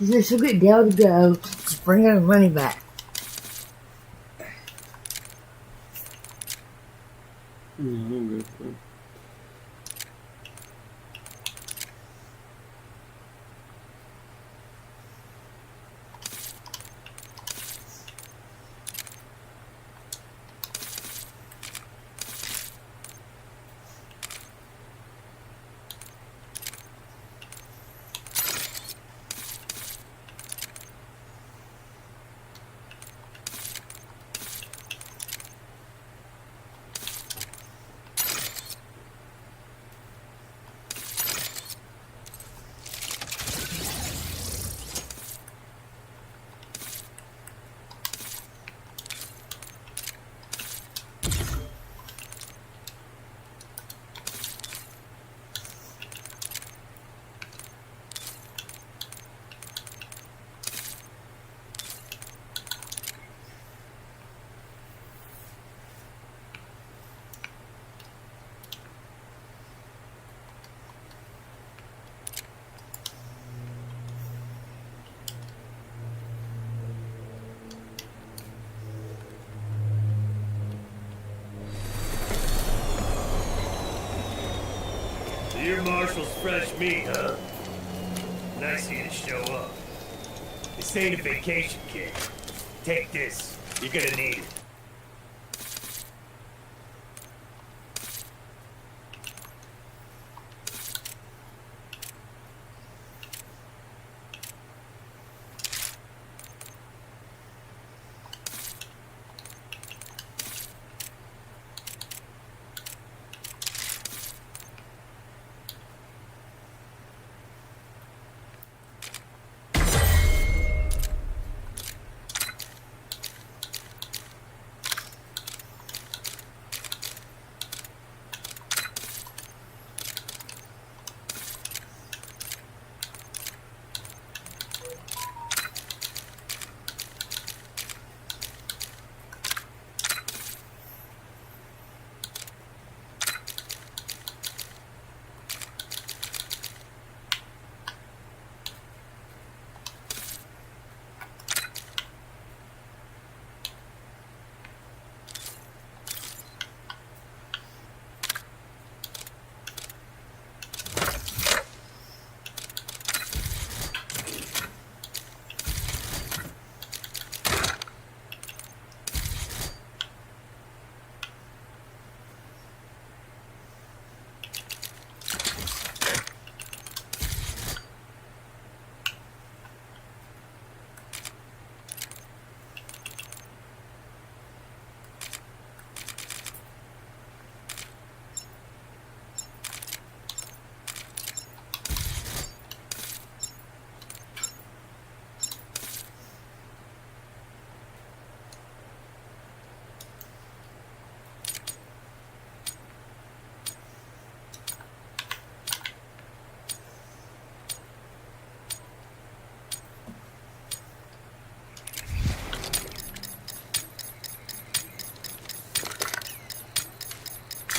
He said, she'll get Dale to go. Just bring her money back. I'm good. Your Marshall's fresh meat, huh? Nice of you to show up. This ain't a vacation, kid. Take this. You're gonna need it.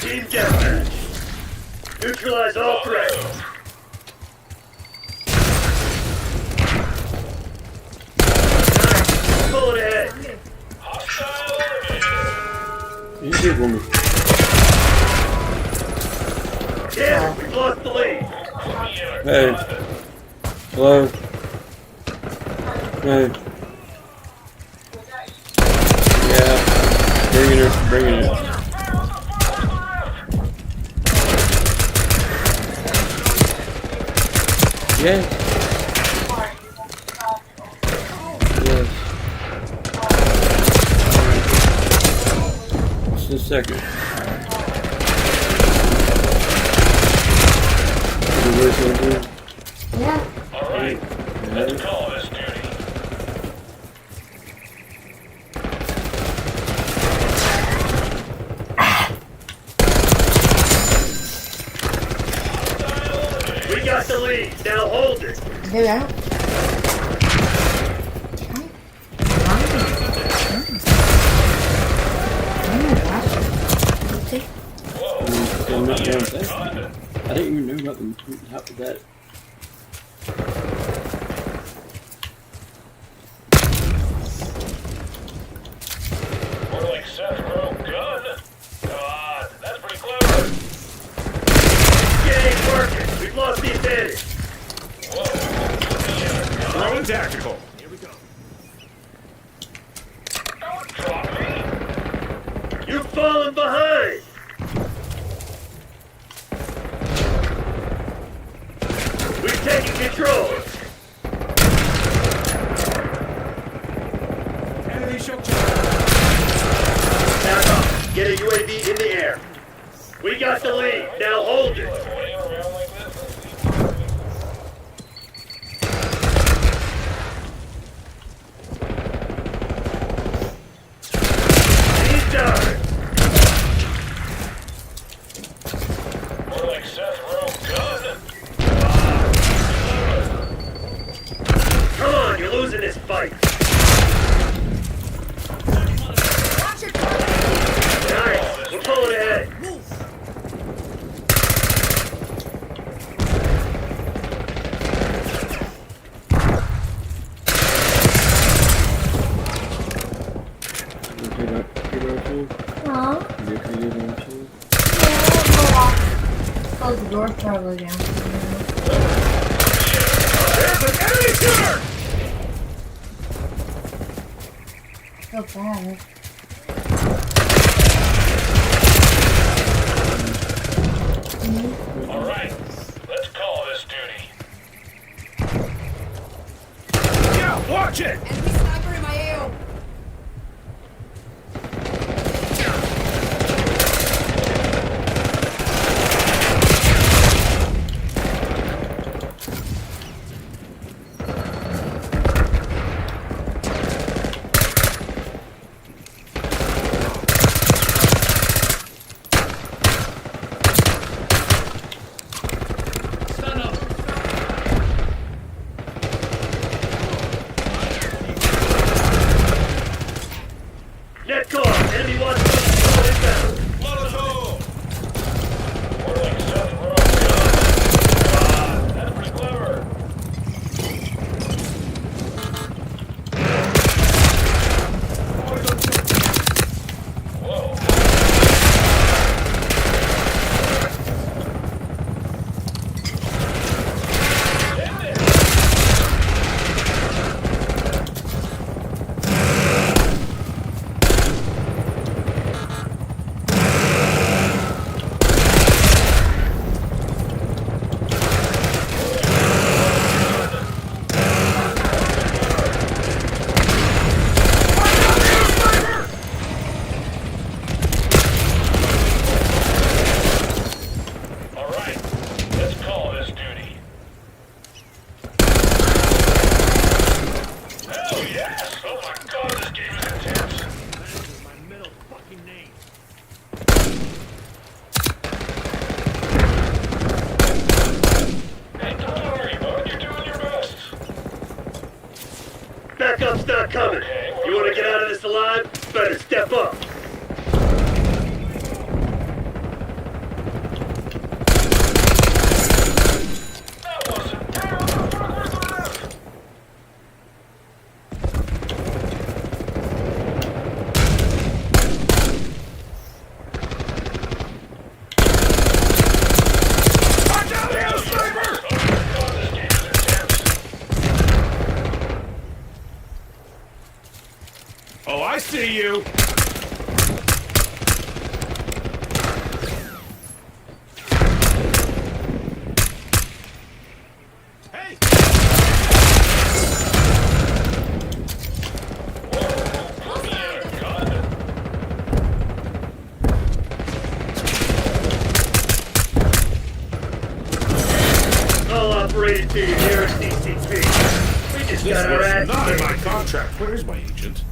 Team deathmatch. Neutralize all threats. Pull it ahead. You did for me. Yeah, we've lost the lead. Hey. Hello. Hey. Yeah. Bringing it. Yes. Yes. Just a second. Yeah. Alright, let's call this duty. We got the lead. Now hold it. Dude, I don't... I'm not doing that. I didn't even know about the that. the air. We got the lead. Now hold it. Laying around like this. He's done. More like Seth Rowe gun. Come on, you're losing this fight. Nice. We're pulling ahead. Huh? Close the door probably down. There's an enemy shooter! So bad. All right, let's call this duty. Yeah, watch it! Enemy sniper in my AO. Net car. Enemy wants to control inbound. More like Seth Rowe gun. That's pretty clever. Whoa. All right, let's call this duty. Hell yes! Oh my god, this game is intense. This is my middle fucking name. Hey, don't worry, bud. You're doing your best. Backup's not coming. You want to get out of this alive? Better step up. That wasn't fair. What the fuck was that? Watch out here, sniper! Oh my god, this game is intense. Oh, I see you! Hey! Put me in a gun. I'll operate it to your nearest DCP. We just This got our was ass not in kicked. my contract. Where's my agent?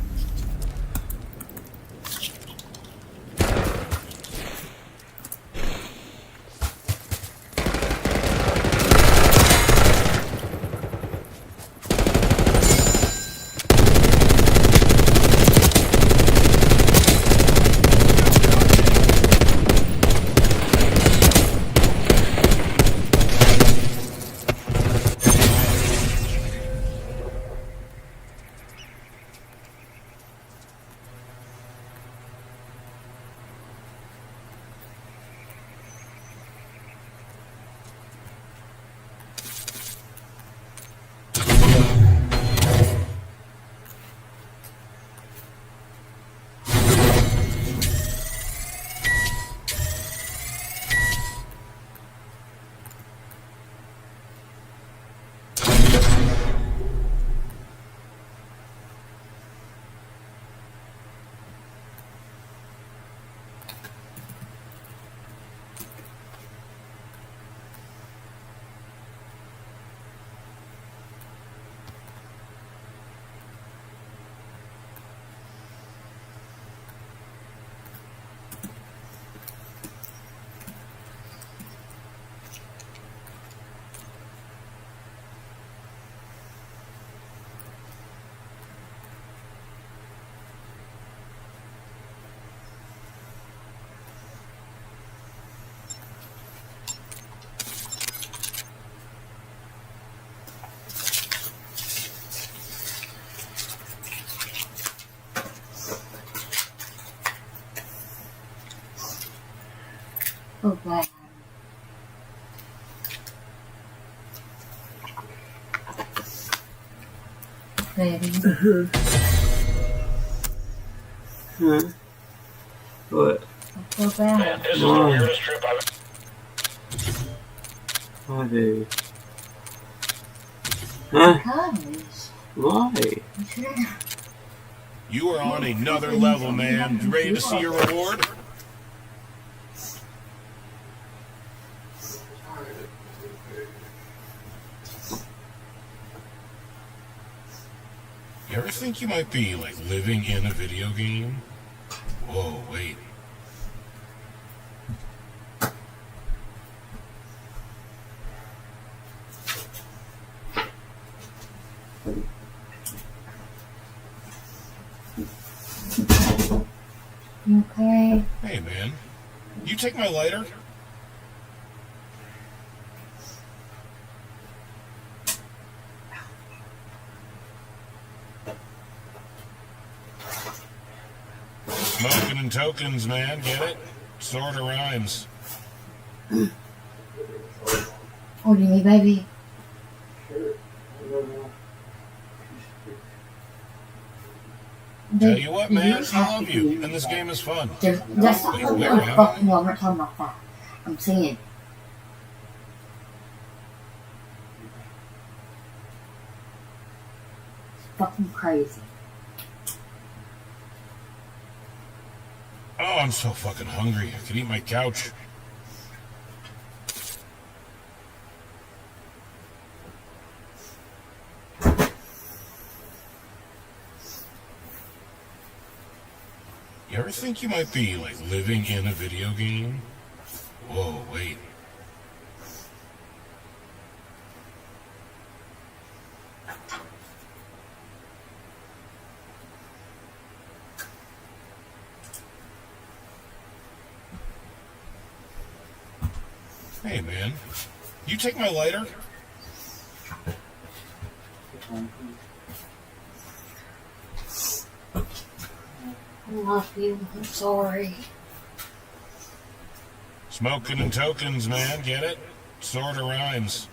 Oh, bad. Baby. Huh? What? I feel bad. Man, this is the Why? weirdest trip I've Why, baby? Huh? Because. Why? You shouldn't. You are on another level, man. You ready to see your reward? You ever think you might be, like, living in a video game? Whoa, wait. You okay? Hey, man. You take my lighter? Smoking and tokens, man. Get it? Sorta rhymes. What do you need, baby? Tell you what, man. I love you, and this game is fun. That's not Wait, what where I'm am fucking. I? No, I'm not talking about that. I'm saying. It's fucking crazy. Oh, I'm so fucking hungry. I could eat my couch. You ever think you might be, like, living in a video game? Whoa, wait. Hey, man. You take my lighter? I love you. I'm sorry. Smoking and tokens, man. Get it? Sorta rhymes.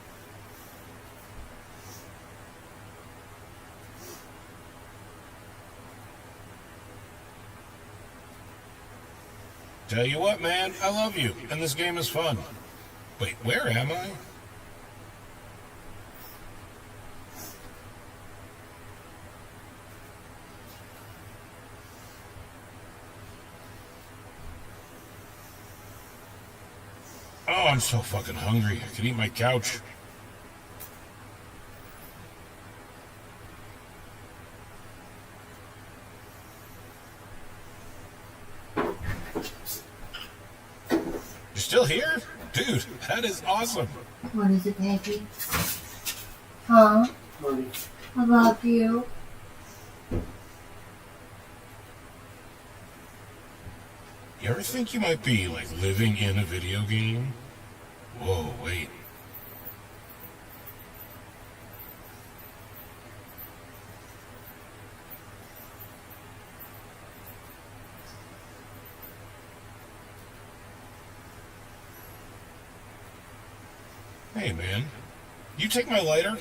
Tell you what, man. I love you, and this game is fun. Wait, where am I? Oh, I'm so fucking hungry. I could eat my couch. You're still here? Dude, that is awesome. What is it, baby? Huh? I love you. You ever think you might be, like, living in a video game? Whoa, wait. Hey, man. You take my lighter?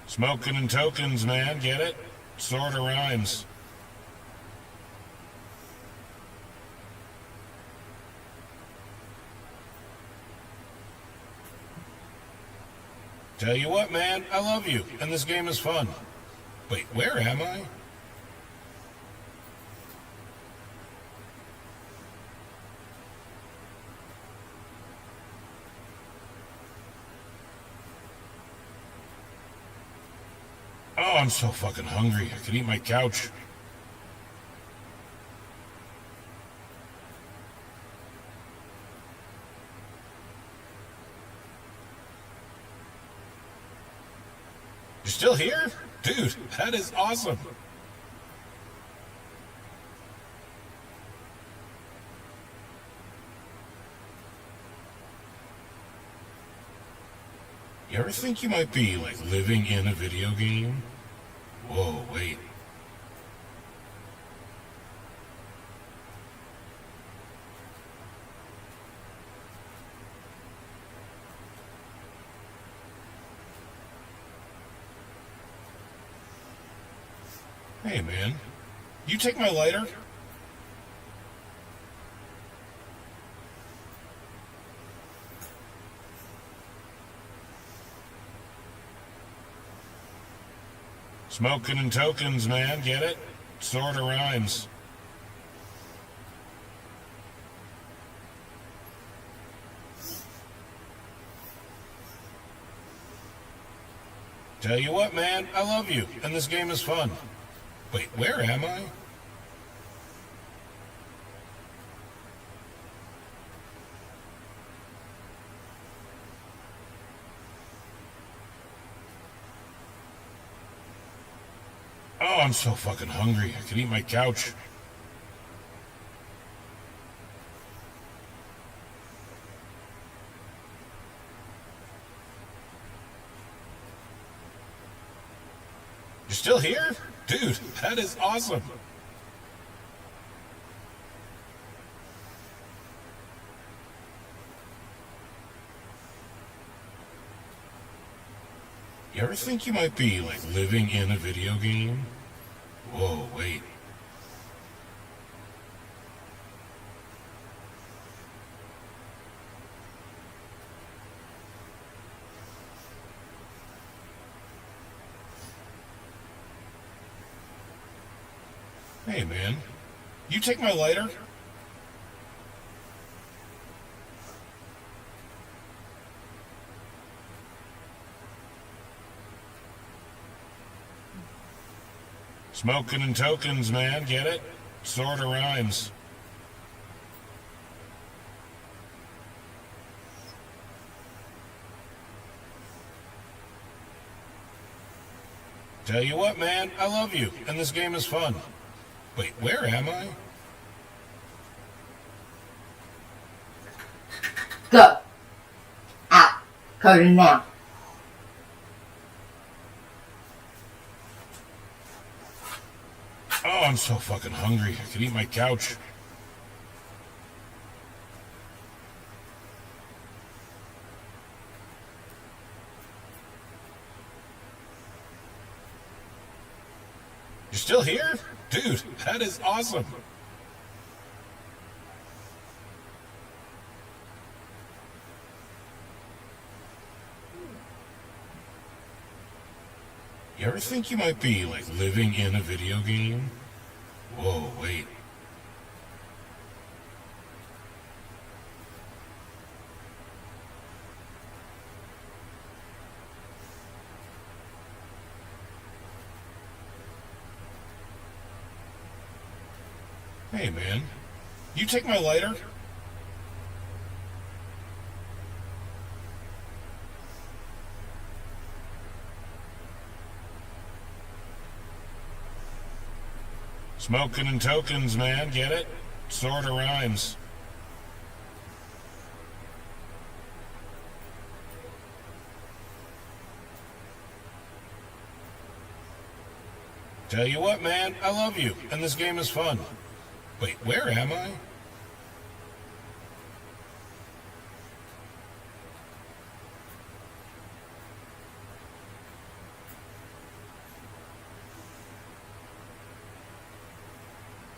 Smoking and tokens, man. Get it? Sorta rhymes. Tell you what, man. I love you, and this game is fun. Wait, where am I? Oh, I'm so fucking hungry. I could eat my couch. You're still here? Dude, that is awesome. You ever think you might be, like, living in a video game? Whoa, wait. Hey, man. You take my lighter? Smoking and tokens, man, get it? Sorta rhymes. Tell you what, man, I love you, and this game is fun. Wait, where am I? Oh, I'm so fucking hungry. I could eat my couch. You're still here? Dude, that is awesome. You ever think you might be, like, living in a video game? Whoa, wait. Hey, man. You take my lighter? Smoking and tokens, man, get it? Sorta rhymes. Tell you what, man, I love you, and this game is fun. Wait, where am I? Go. Out. Cody now. Oh, I'm so fucking hungry. I could eat my couch. You're still here? Dude, that is awesome. You ever think you might be, like, living in a video game? Whoa, wait. Hey, man. You take my lighter? Smoking and tokens, man, get it? Sorta rhymes. Tell you what, man, I love you, and this game is fun. Wait, where am I?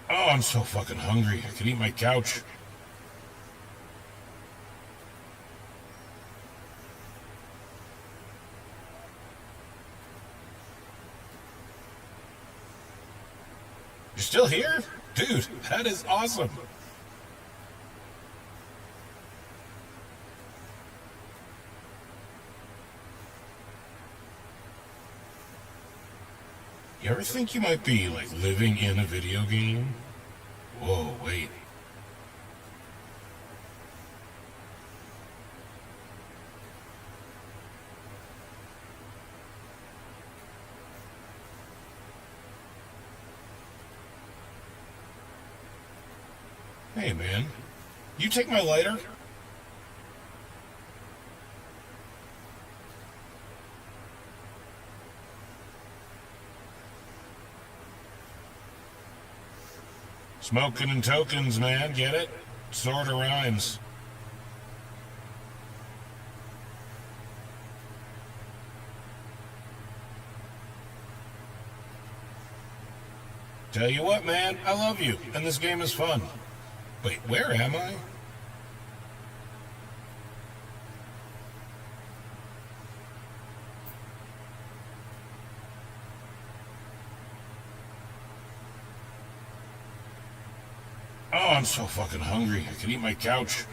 Oh, I'm so fucking hungry. I could eat my couch. You're still here? Dude, that is awesome. You ever think you might be, like, living in a video game? Whoa, wait. Hey, man. You take my lighter? Smoking and tokens, man, get it? Sorta rhymes. Tell you what, man, I love you, and this game is fun. Wait, where am I? Oh, I'm so fucking hungry. I could eat my couch.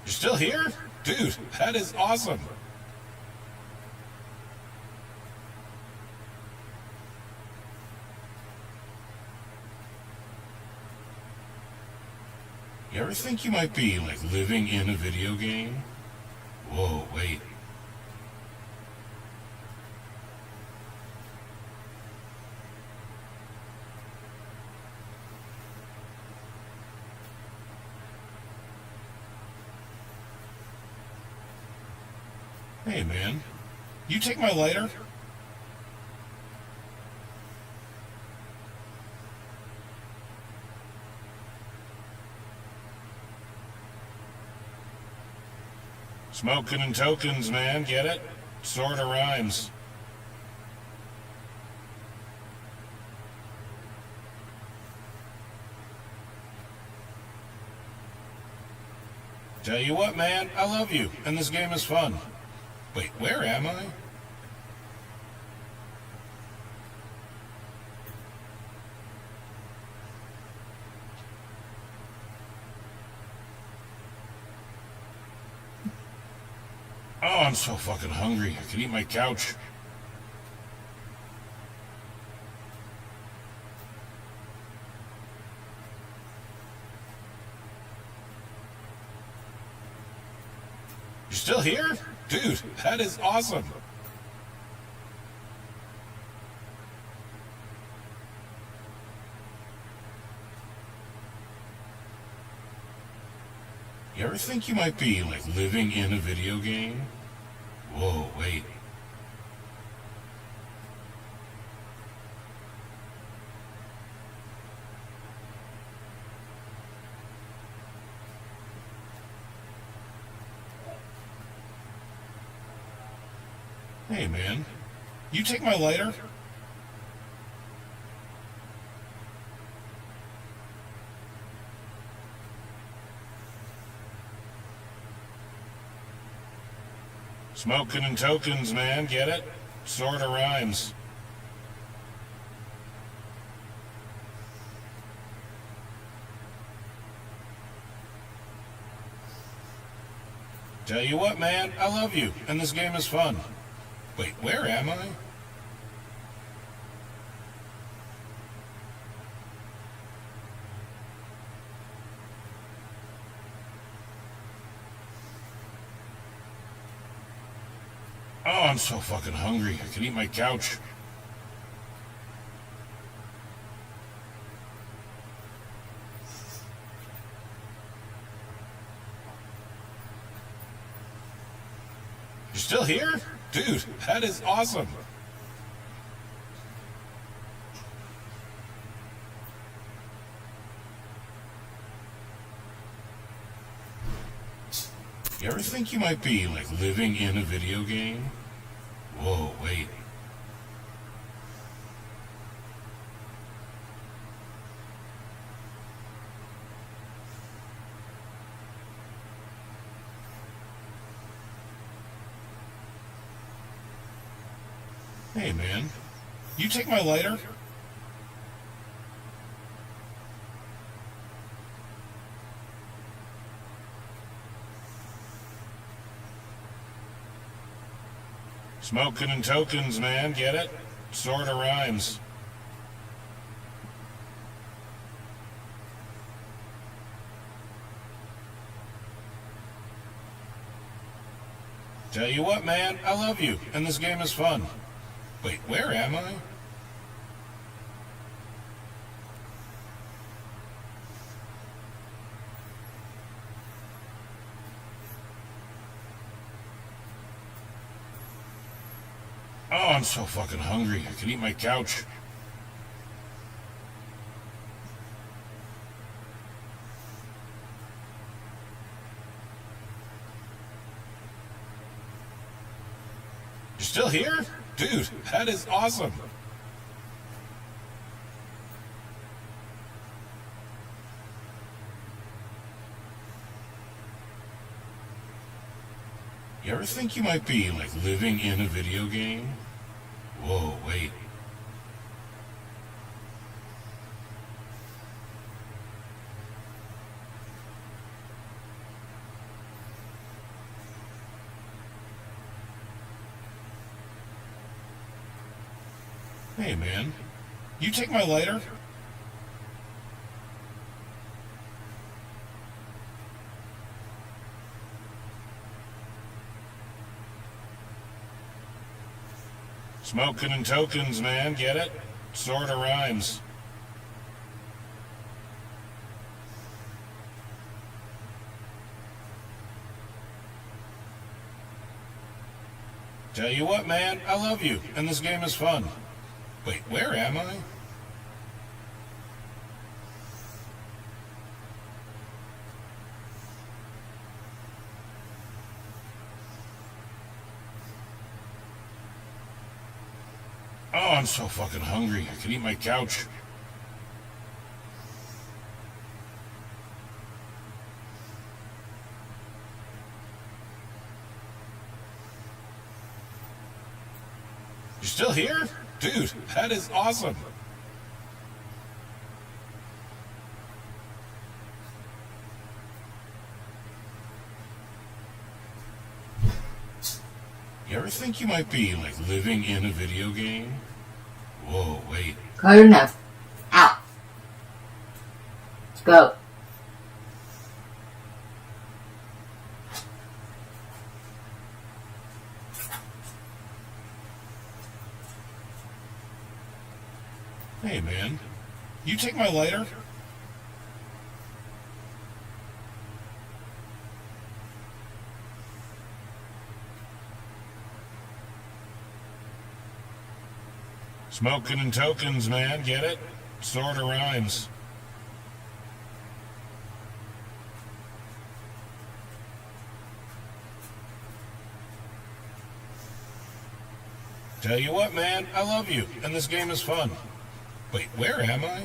You're still here? Dude, that is awesome. You ever think you might be, like, living in a video game? Whoa, wait. Hey, man. You take my lighter? Smoking and tokens, man, get it? Sorta rhymes. Tell you what, man, I love you, and this game is fun. Wait, where am I? Oh, I'm so fucking hungry. I could eat my couch. You're still here? Dude, that is awesome. You ever think you might be, like, living in a video game? Whoa, wait. Hey, man. You take my lighter? Smoking and tokens, man, get it? Sorta rhymes. Tell you what, man, I love you, and this game is fun. Wait, where am I? Oh, I'm so fucking hungry. I could eat my couch. You're still here? Dude, that is awesome. You ever think you might be, like, living in a video game? Whoa, wait. Hey, man. You take my lighter? Smoking and tokens, man, get it? Sorta rhymes. Tell you what, man, I love you, and this game is fun. Wait, where am I? Oh, I'm so fucking hungry. I could eat my couch. You're still here? Dude, that is awesome. You ever think you might be, like, living in a video game? Whoa, wait. Hey, man. You take my lighter? Smoking and tokens, man, get it? Sorta rhymes. Tell you what, man, I love you, and this game is fun. Wait, where am I? Oh, I'm so fucking hungry. I could eat my couch. You're still here? Dude, that is awesome. You ever think you might be, like, living in a video game? Whoa, wait. Good enough. Out. Let's go. Hey, man. You take my lighter? Smoking and tokens, man, get it? Sorta rhymes. Tell you what, man, I love you, and this game is fun. Wait, where am I?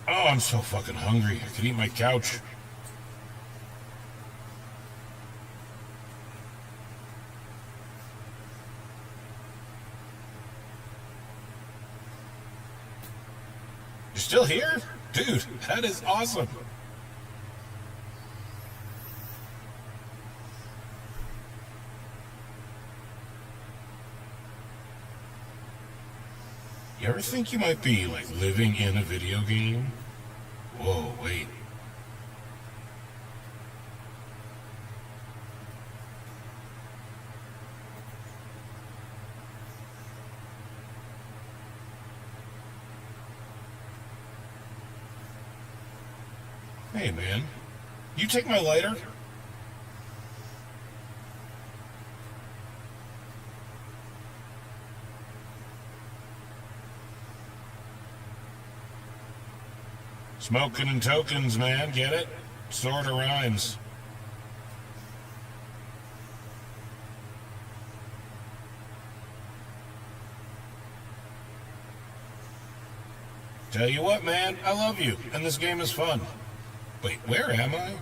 Oh, I'm so fucking hungry. I could eat my couch. You're still here? Dude, that is awesome. You ever think you might be, like, living in a video game? Whoa, wait. Hey, man. You take my lighter? Smoking and tokens, man, get it? Sorta rhymes. Tell you what, man, I love you, and this game is fun. Wait, where am I?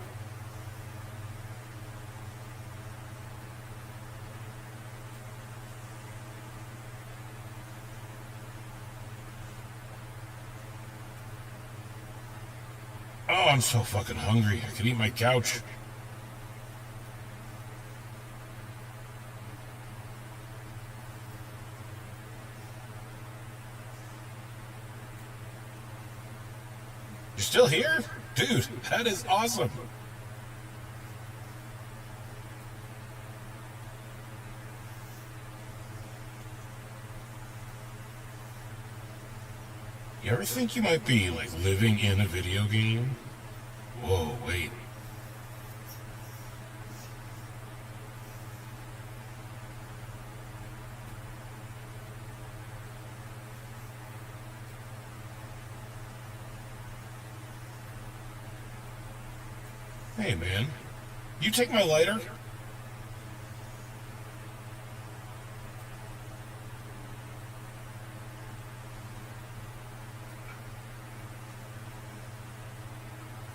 Oh, I'm so fucking hungry. I could eat my couch. You're still here? Dude, that is awesome. You ever think you might be, like, living in a video game? Whoa, wait. Hey, man. You take my lighter?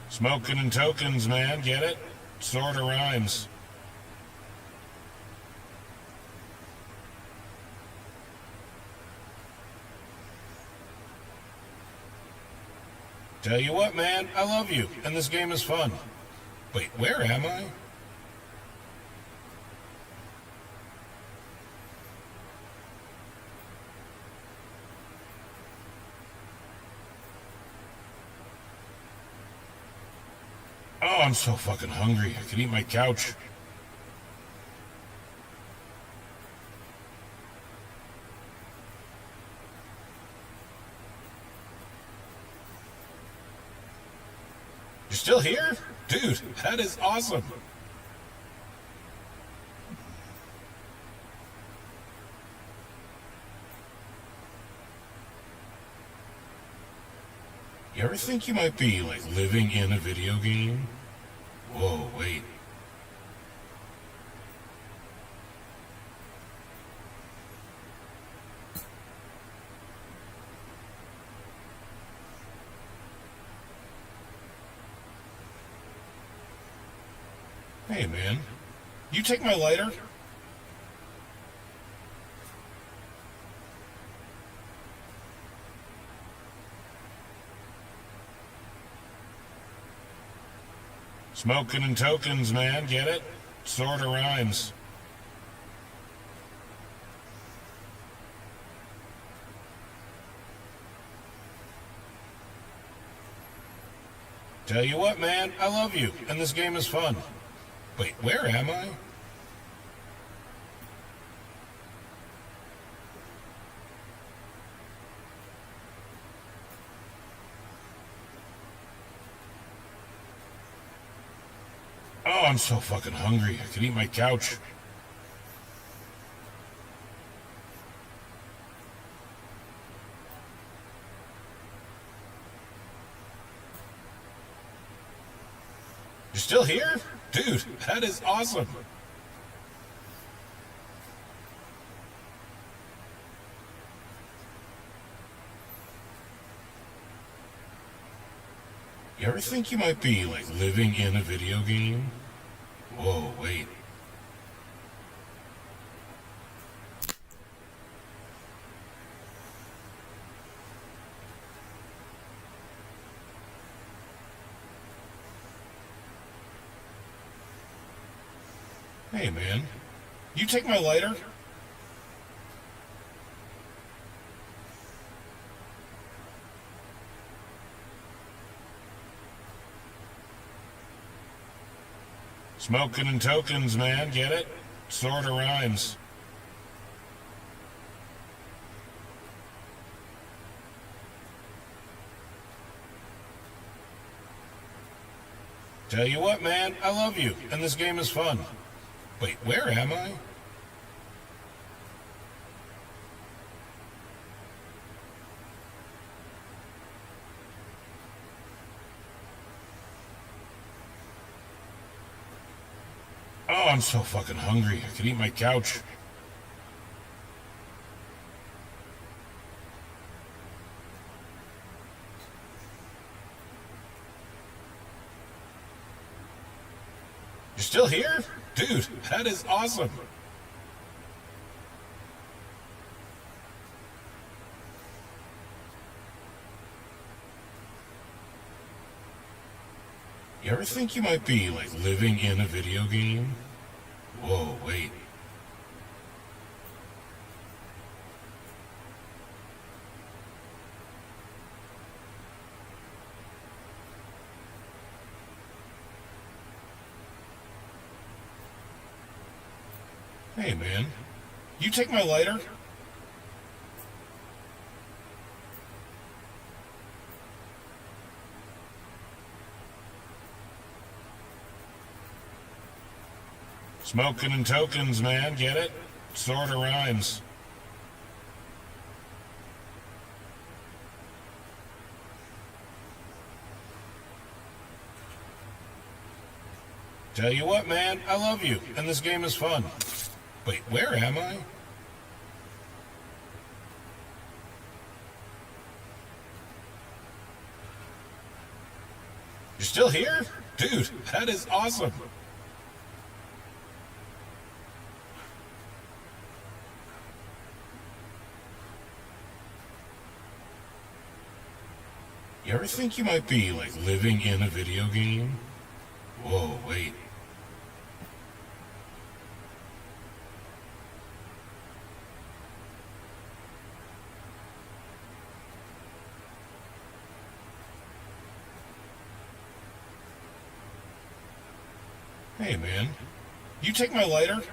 Smoking and tokens, man, get it? Sorta rhymes. Tell you what, man, I love you, and this game is fun. Wait, where am I? Oh, I'm so fucking hungry. I could eat my couch. You're still here? Dude, that is awesome. You ever think you might be, like, living in a video game? Whoa, wait. Hey, man. You take my lighter? Smoking and tokens, man, get it? Sorta rhymes. Tell you what, man, I love you, and this game is fun. Wait, where am I? Oh, I'm so fucking hungry. I could eat my couch. You're still here? Dude, that is awesome. You ever think you might be, like, living in a video game? Whoa, wait. Hey, man. You take my lighter? Smoking and tokens, man, get it? Sorta rhymes. Tell you what, man, I love you, and this game is fun. Wait, where am I? Oh, I'm so fucking hungry. I could eat my couch. You're still here? Dude, that is awesome. You ever think you might be, like, living in a video game? Whoa, wait. Hey, man. You take my lighter? Smoking and tokens, man, get it? Sorta rhymes. Tell you what, man, I love you, and this game is fun. Wait, where am I? You're still here? Dude, that is awesome. You ever think you might be, like, living in a video game? Whoa, wait. Hey, man. You take my lighter?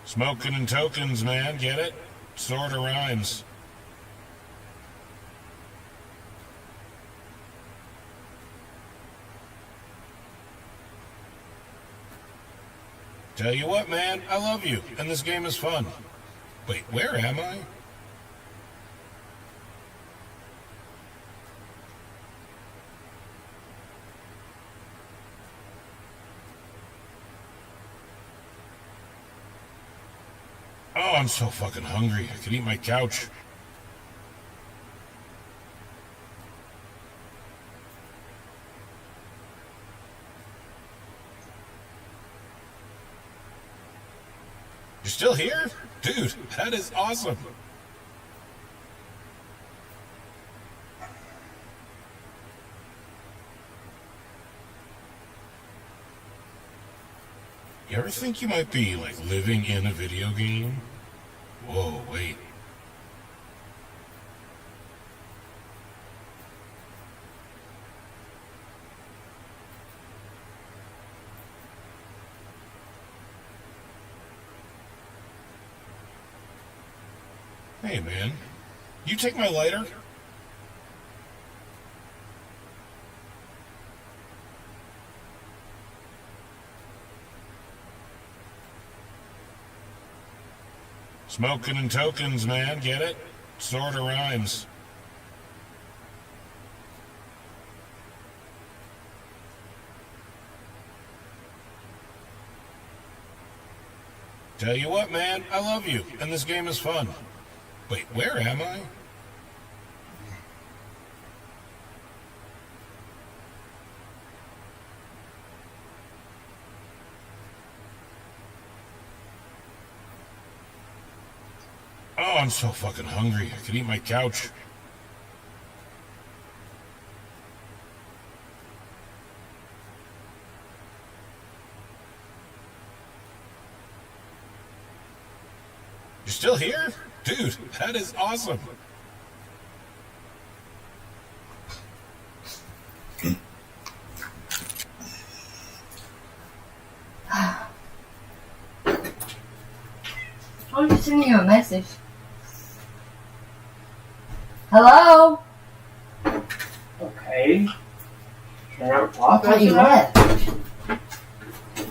Smoking and tokens, man, get it? Sorta rhymes. Tell you what, man, I love you, and this game is fun. Wait, where am I? Oh, I'm so fucking hungry. I could eat my couch. You're still here? Dude, that is awesome. You ever think you might be, like, living in a video game? Whoa, wait. Hey, man. You take my lighter? Smoking and tokens, man, get it? Sorta rhymes. Tell you what, man, I love you, and this game is fun. Wait, where am I? Oh, I'm so fucking hungry. I could eat my couch. You're still here? Dude, that is awesome. I'll just send you a message. Hello? Okay. Can I talk I thought you left.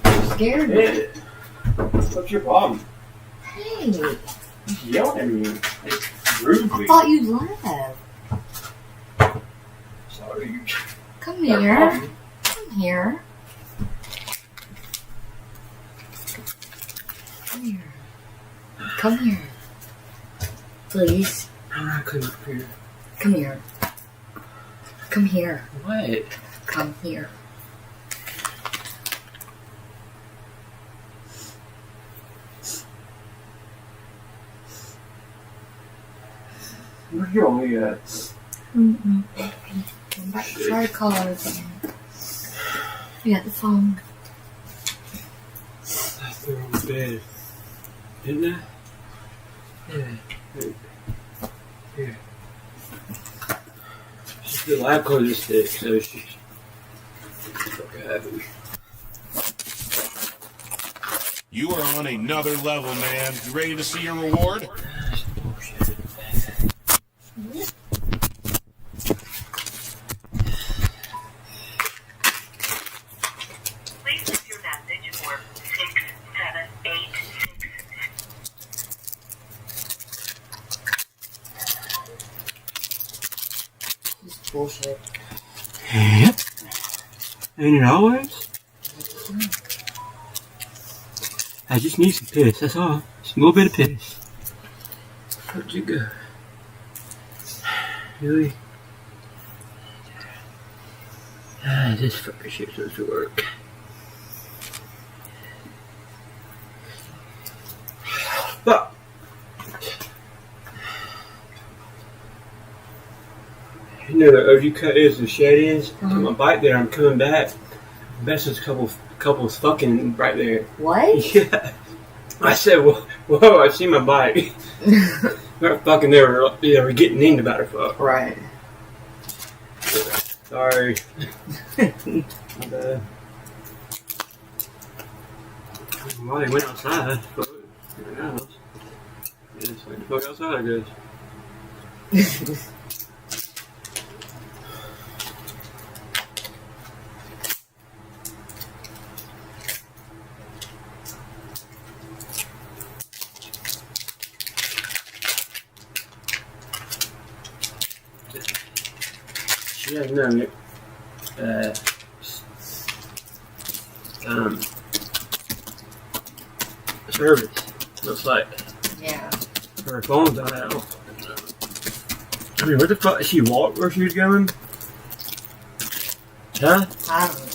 You scared me. Yeah. What's your problem? Hey, You yelled at me. It's rude. I thought you left. Sorry. Come here. Come here. Come here. Come here. Please. I'm not coming up here. Come here. Come here. What? Come here. Where's your only at? I'm about to try to call her again. You got the phone. That's the wrong bed. Isn't it? Yeah. Here. The lab coat is thick, so she's heavy. You are on another level, man. You ready to see your reward? That's bullshit. Bullshit. Yep. Ain't it always? I just need some piss, that's all. Just a little bit of piss. Where'd you go? Really? This fucking shit's supposed to work. But you know the OG cut is the shed is. Put my bike there. I'm coming back. I bet there's a couple of fucking right there. What? Yeah. I said, whoa! I see my bike. They're fucking. They were getting in about her fuck. Right. Sorry. My bad. Well, they went outside. Fuck. Yeah, just went the fuck outside, I guess. She has no service. Looks like. Yeah. Her phone's on out. I mean, what the fuck? She walked where she was going? Huh? I don't know.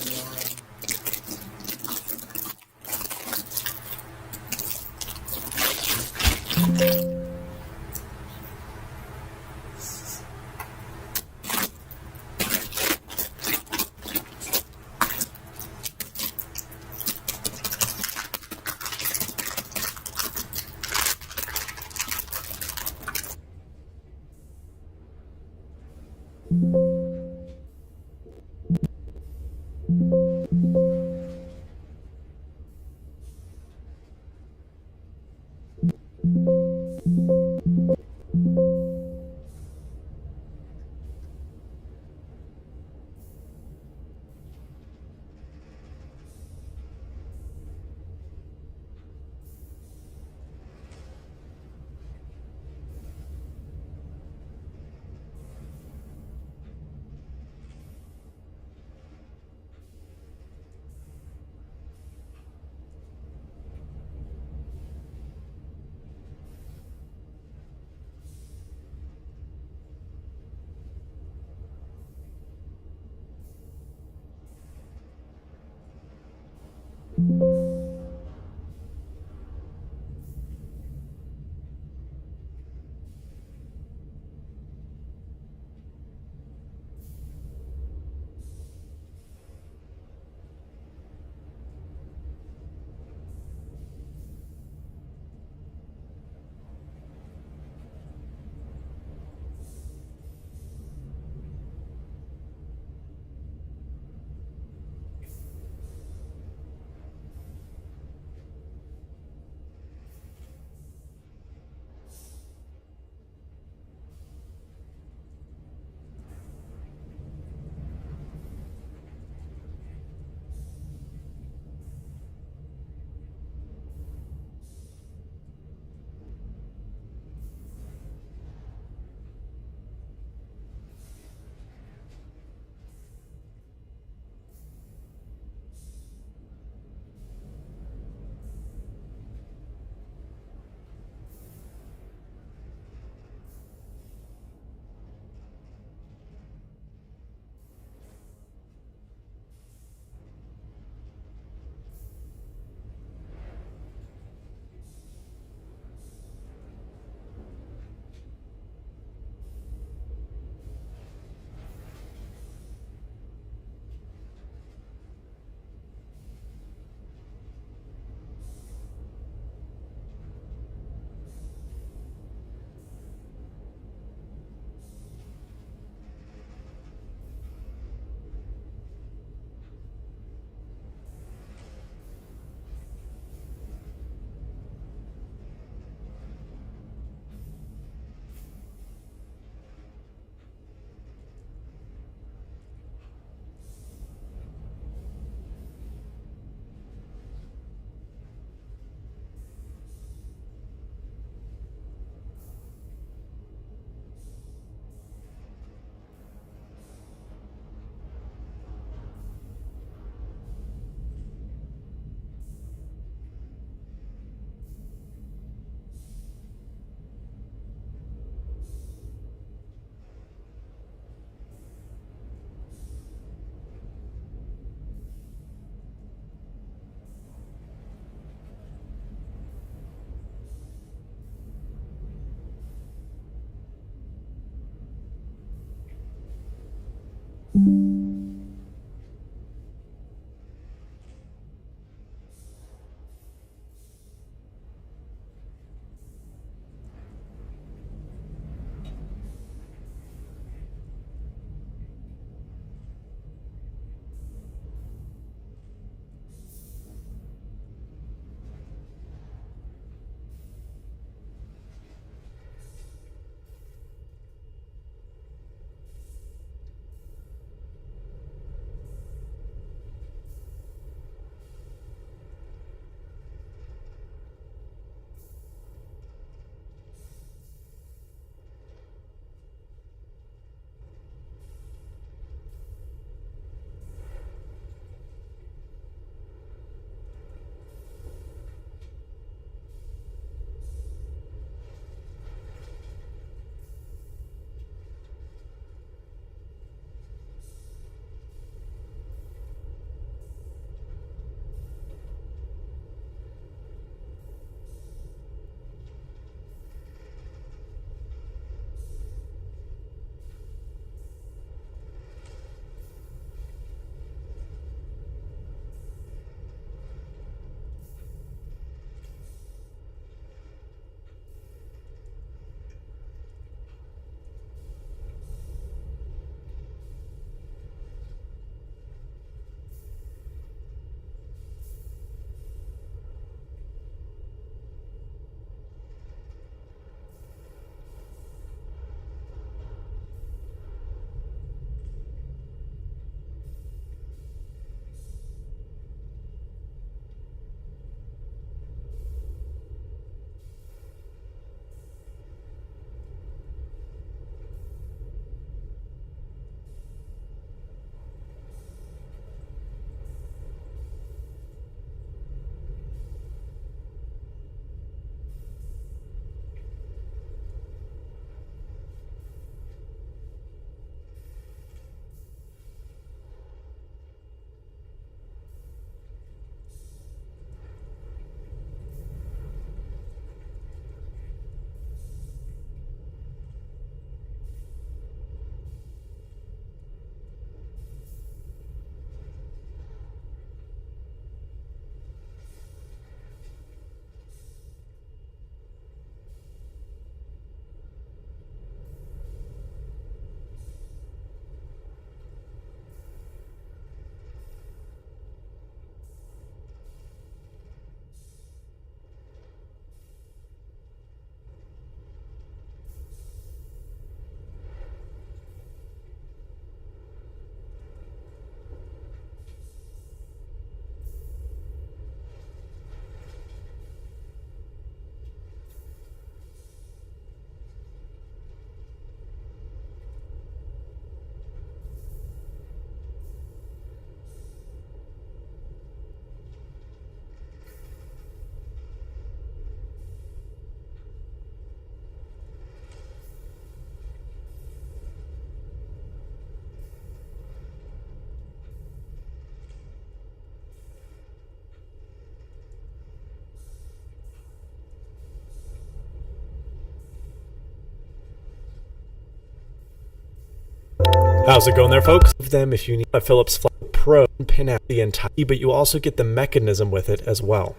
How's it going there, folks? Them if you need a Philips Flat Pro pin out the entire key, but you also get the mechanism with it as well.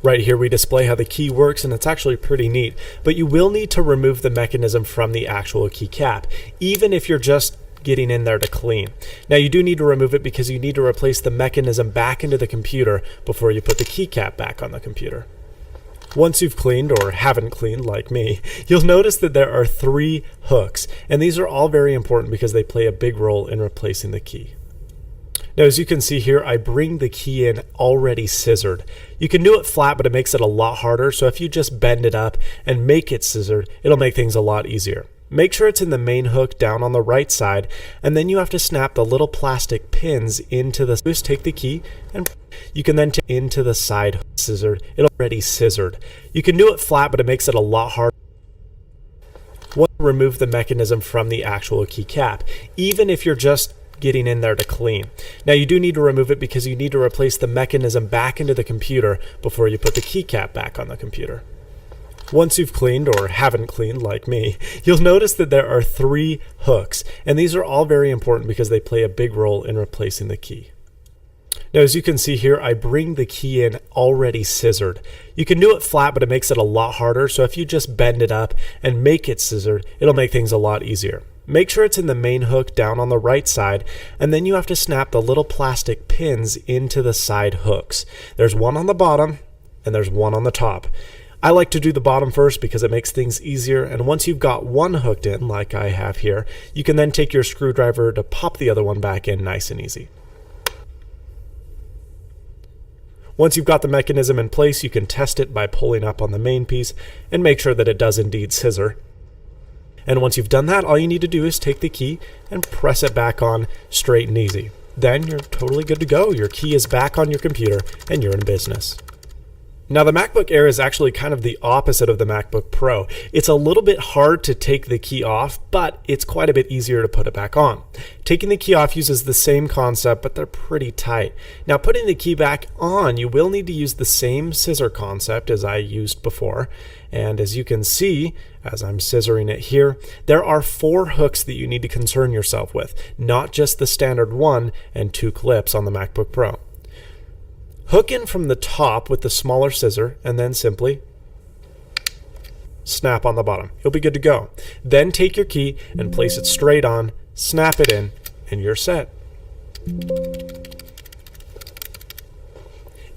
Right here we display how the key works, and it's actually pretty neat, but you will need to remove the mechanism from the actual key cap, even if you're just getting in there to clean. Now you do need to remove it because you need to replace the mechanism back into the computer before you put the keycap back on the computer. Once you've cleaned, or haven't cleaned like me, you'll notice that there are 3 hooks, and these are all very important because they play a big role in replacing the key. Now as you can see here, I bring the key in already scissored. You can do it flat, but it makes it a lot harder, so if you just bend it up and make it scissored, it'll make things a lot easier. Make sure it's in the main hook down on the right side, and then you have to snap the little plastic pins into the... Just take the key, and you can then take into the side scissored. It'll already scissored. You can do it flat, but it makes it a lot harder. Remove the mechanism from the actual key cap, even if you're just getting in there to clean. Now you do need to remove it because you need to replace the mechanism back into the computer before you put the keycap back on the computer. Once you've cleaned, or haven't cleaned like me, you'll notice that there are 3 hooks, and these are all very important because they play a big role in replacing the key. Now as you can see here, I bring the key in already scissored. You can do it flat, but it makes it a lot harder, so if you just bend it up and make it scissored, it'll make things a lot easier. Make sure it's in the main hook down on the right side, and then you have to snap the little plastic pins into the side hooks. There's one on the bottom, and there's one on the top. I like to do the bottom first because it makes things easier, and once you've got one hooked in, like I have here, you can then take your screwdriver to pop the other one back in nice and easy. Once you've got the mechanism in place, you can test it by pulling up on the main piece and make sure that it does indeed scissor. And once you've done that, all you need to do is take the key and press it back on straight and easy. Then you're totally good to go. Your key is back on your computer and you're in business. Now the MacBook Air is actually kind of the opposite of the MacBook Pro. It's a little bit hard to take the key off, but it's quite a bit easier to put it back on. Taking the key off uses the same concept, but they're pretty tight. Now putting the key back on, you will need to use the same scissor concept as I used before. And as you can see, as I'm scissoring it here, there are 4 hooks that you need to concern yourself with, not just the standard 1 and 2 clips on the MacBook Pro. Hook in from the top with the smaller scissor and then simply snap on the bottom. You'll be good to go. Then take your key and place it straight on, snap it in, and you're set.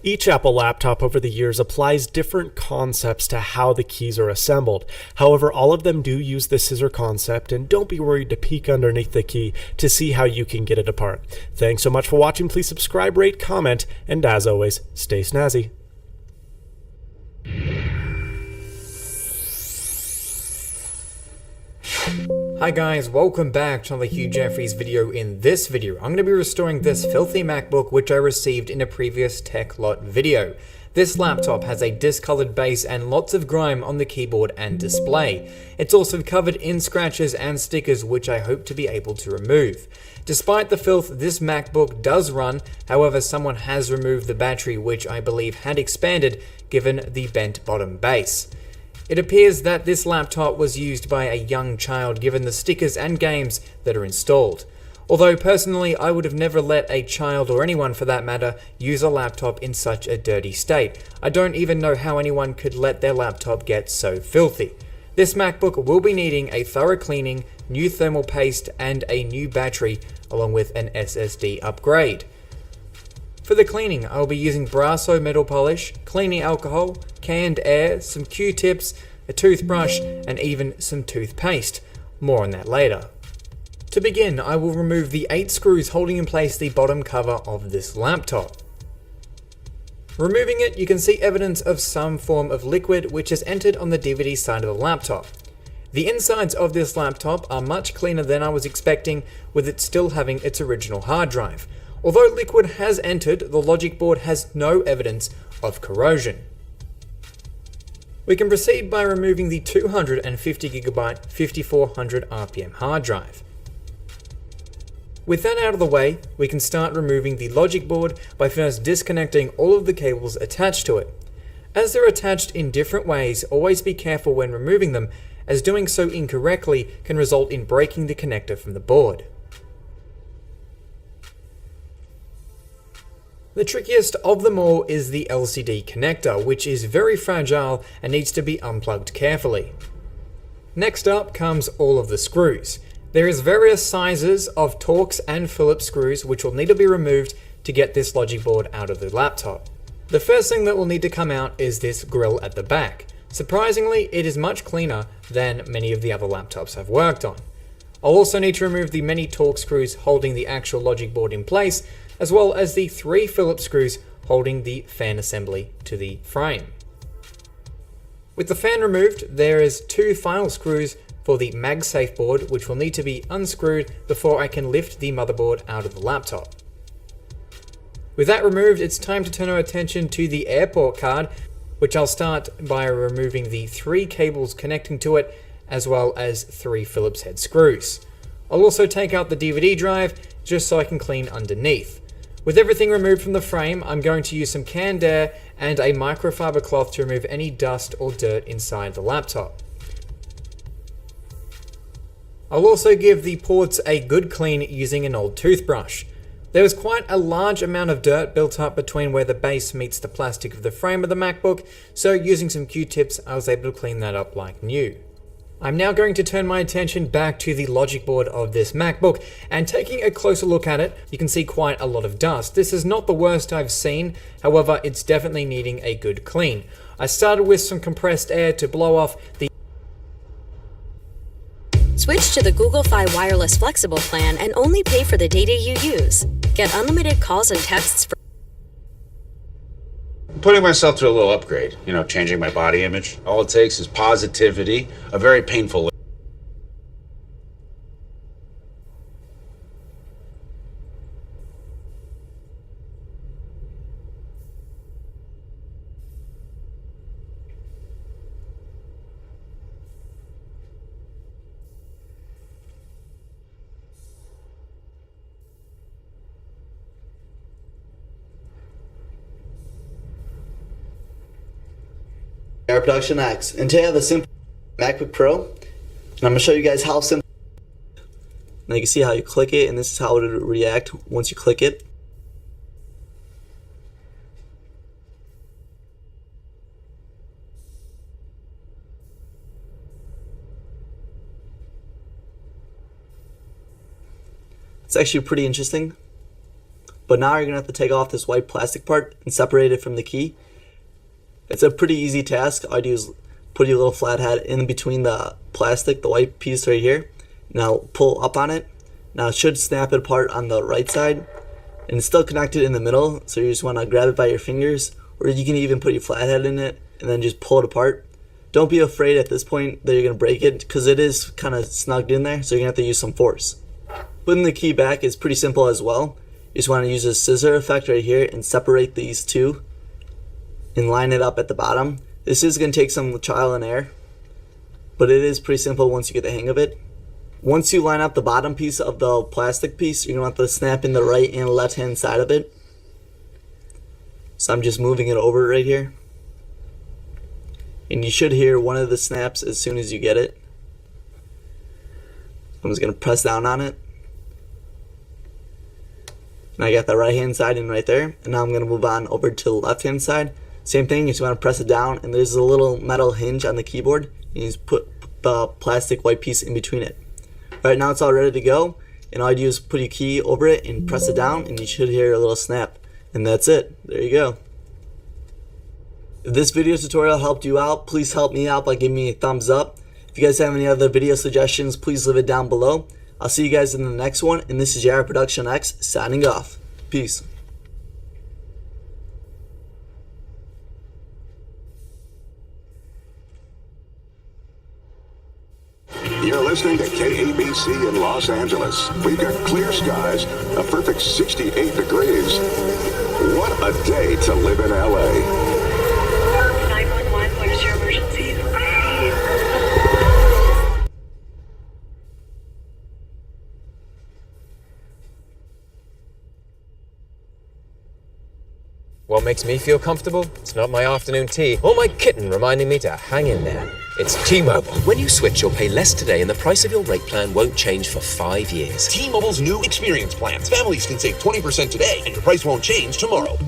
Each Apple laptop over the years applies different concepts to how the keys are assembled. However, all of them do use the scissor concept, and don't be worried to peek underneath the key to see how you can get it apart. Thanks so much for watching. Please subscribe, rate, comment, and as always, stay snazzy. Hi guys, welcome back to another Hugh Jeffreys video. In this video, I'm going to be restoring this filthy MacBook which I received in a previous tech lot video. This laptop has a discolored base and lots of grime on the keyboard and display. It's also covered in scratches and stickers which I hope to be able to remove. Despite the filth, this MacBook does run, however someone has removed the battery which I believe had expanded given the bent bottom base. It appears that this laptop was used by a young child given the stickers and games that are installed. Although personally I would have never let a child, or anyone for that matter, use a laptop in such a dirty state. I don't even know how anyone could let their laptop get so filthy. This MacBook will be needing a thorough cleaning, new thermal paste and a new battery along with an SSD upgrade. For the cleaning, I'll be using Brasso metal polish, cleaning alcohol, canned air, some Q-tips, a toothbrush, and even some toothpaste. More on that later. To begin, I will remove the 8 screws holding in place the bottom cover of this laptop. Removing it, you can see evidence of some form of liquid which has entered on the DVD side of the laptop. The insides of this laptop are much cleaner than I was expecting, with it still having its original hard drive. Although liquid has entered, the logic board has no evidence of corrosion. We can proceed by removing the 250GB 5400 RPM hard drive. With that out of the way, we can start removing the logic board by first disconnecting all of the cables attached to it. As they're attached in different ways, always be careful when removing them, as doing so incorrectly can result in breaking the connector from the board. The trickiest of them all is the LCD connector, which is very fragile and needs to be unplugged carefully. Next up comes all of the screws. There is various sizes of Torx and Phillips screws which will need to be removed to get this logic board out of the laptop. The first thing that will need to come out is this grill at the back. Surprisingly, it is much cleaner than many of the other laptops I've worked on. I'll also need to remove the many Torx screws holding the actual logic board in place, as well as the 3 Phillips screws holding the fan assembly to the frame. With the fan removed, there is 2 final screws for the MagSafe board, which will need to be unscrewed before I can lift the motherboard out of the laptop. With that removed, it's time to turn our attention to the airport card, which I'll start by removing the 3 cables connecting to it, as well as 3 Phillips head screws. I'll also take out the DVD drive, just so I can clean underneath. With everything removed from the frame, I'm going to use some canned air and a microfiber cloth to remove any dust or dirt inside the laptop. I'll also give the ports a good clean using an old toothbrush. There was quite a large amount of dirt built up between where the base meets the plastic of the frame of the MacBook, so using some Q-tips I was able to clean that up like new. I'm now going to turn my attention back to the logic board of this MacBook, and taking a closer look at it, you can see quite a lot of dust. This is not the worst I've seen, however it's definitely needing a good clean. I started with some compressed air to blow off the Switch to the Google Fi Wireless Flexible plan and only pay for the data you use. Get unlimited calls and texts for putting myself through a little upgrade, changing my body image. All it takes is positivity, a very painful. Jira Production X, and today I have a simple MacBook Pro, and I'm going to show you guys how simple. Now you can see how you click it, and this is how it will react once you click it. It's actually pretty interesting, but now you're going to have to take off this white plastic part and separate it from the key. It's a pretty easy task. All I do is put your little flathead in between the plastic, the white piece right here. Now pull up on it. Now it should snap it apart on the right side. And it's still connected in the middle, so you just want to grab it by your fingers. Or you can even put your flathead in it and then just pull it apart. Don't be afraid at this point that you're going to break it, because it is kind of snugged in there, so you're going to have to use some force. Putting the key back is pretty simple as well. You just want to use a scissor effect right here and separate these two and line it up at the bottom. This is going to take some trial and error, but it is pretty simple once you get the hang of it. Once you line up the bottom piece of the plastic piece, you're going to want to snap in the right and left hand side of it. So I'm just moving it over right here. And you should hear one of the snaps as soon as you get it. I'm just going to press down on it. And I got the right hand side in right there. And now I'm going to move on over to the left hand side. Same thing, you just want to press it down, and there's a little metal hinge on the keyboard. You just put the plastic white piece in between it. Right now it's all ready to go, and all you do is put your key over it and press it down, and you should hear a little snap. And that's it. There you go. If this video tutorial helped you out, please help me out by giving me a thumbs up. If you guys have any other video suggestions, please leave it down below. I'll see you guys in the next one, and this is Jira Production X signing off. Peace. You're listening to KABC in Los Angeles. We've got clear skies, a perfect 68 degrees. What a day to live in LA. 911, what is your emergency? What makes me feel comfortable? It's not my afternoon tea or my kitten reminding me to hang in there. It's T-Mobile. When you switch, you'll pay less today and the price of your rate plan won't change for 5 years. T-Mobile's new experience plans. Families can save 20% today and your price won't change tomorrow.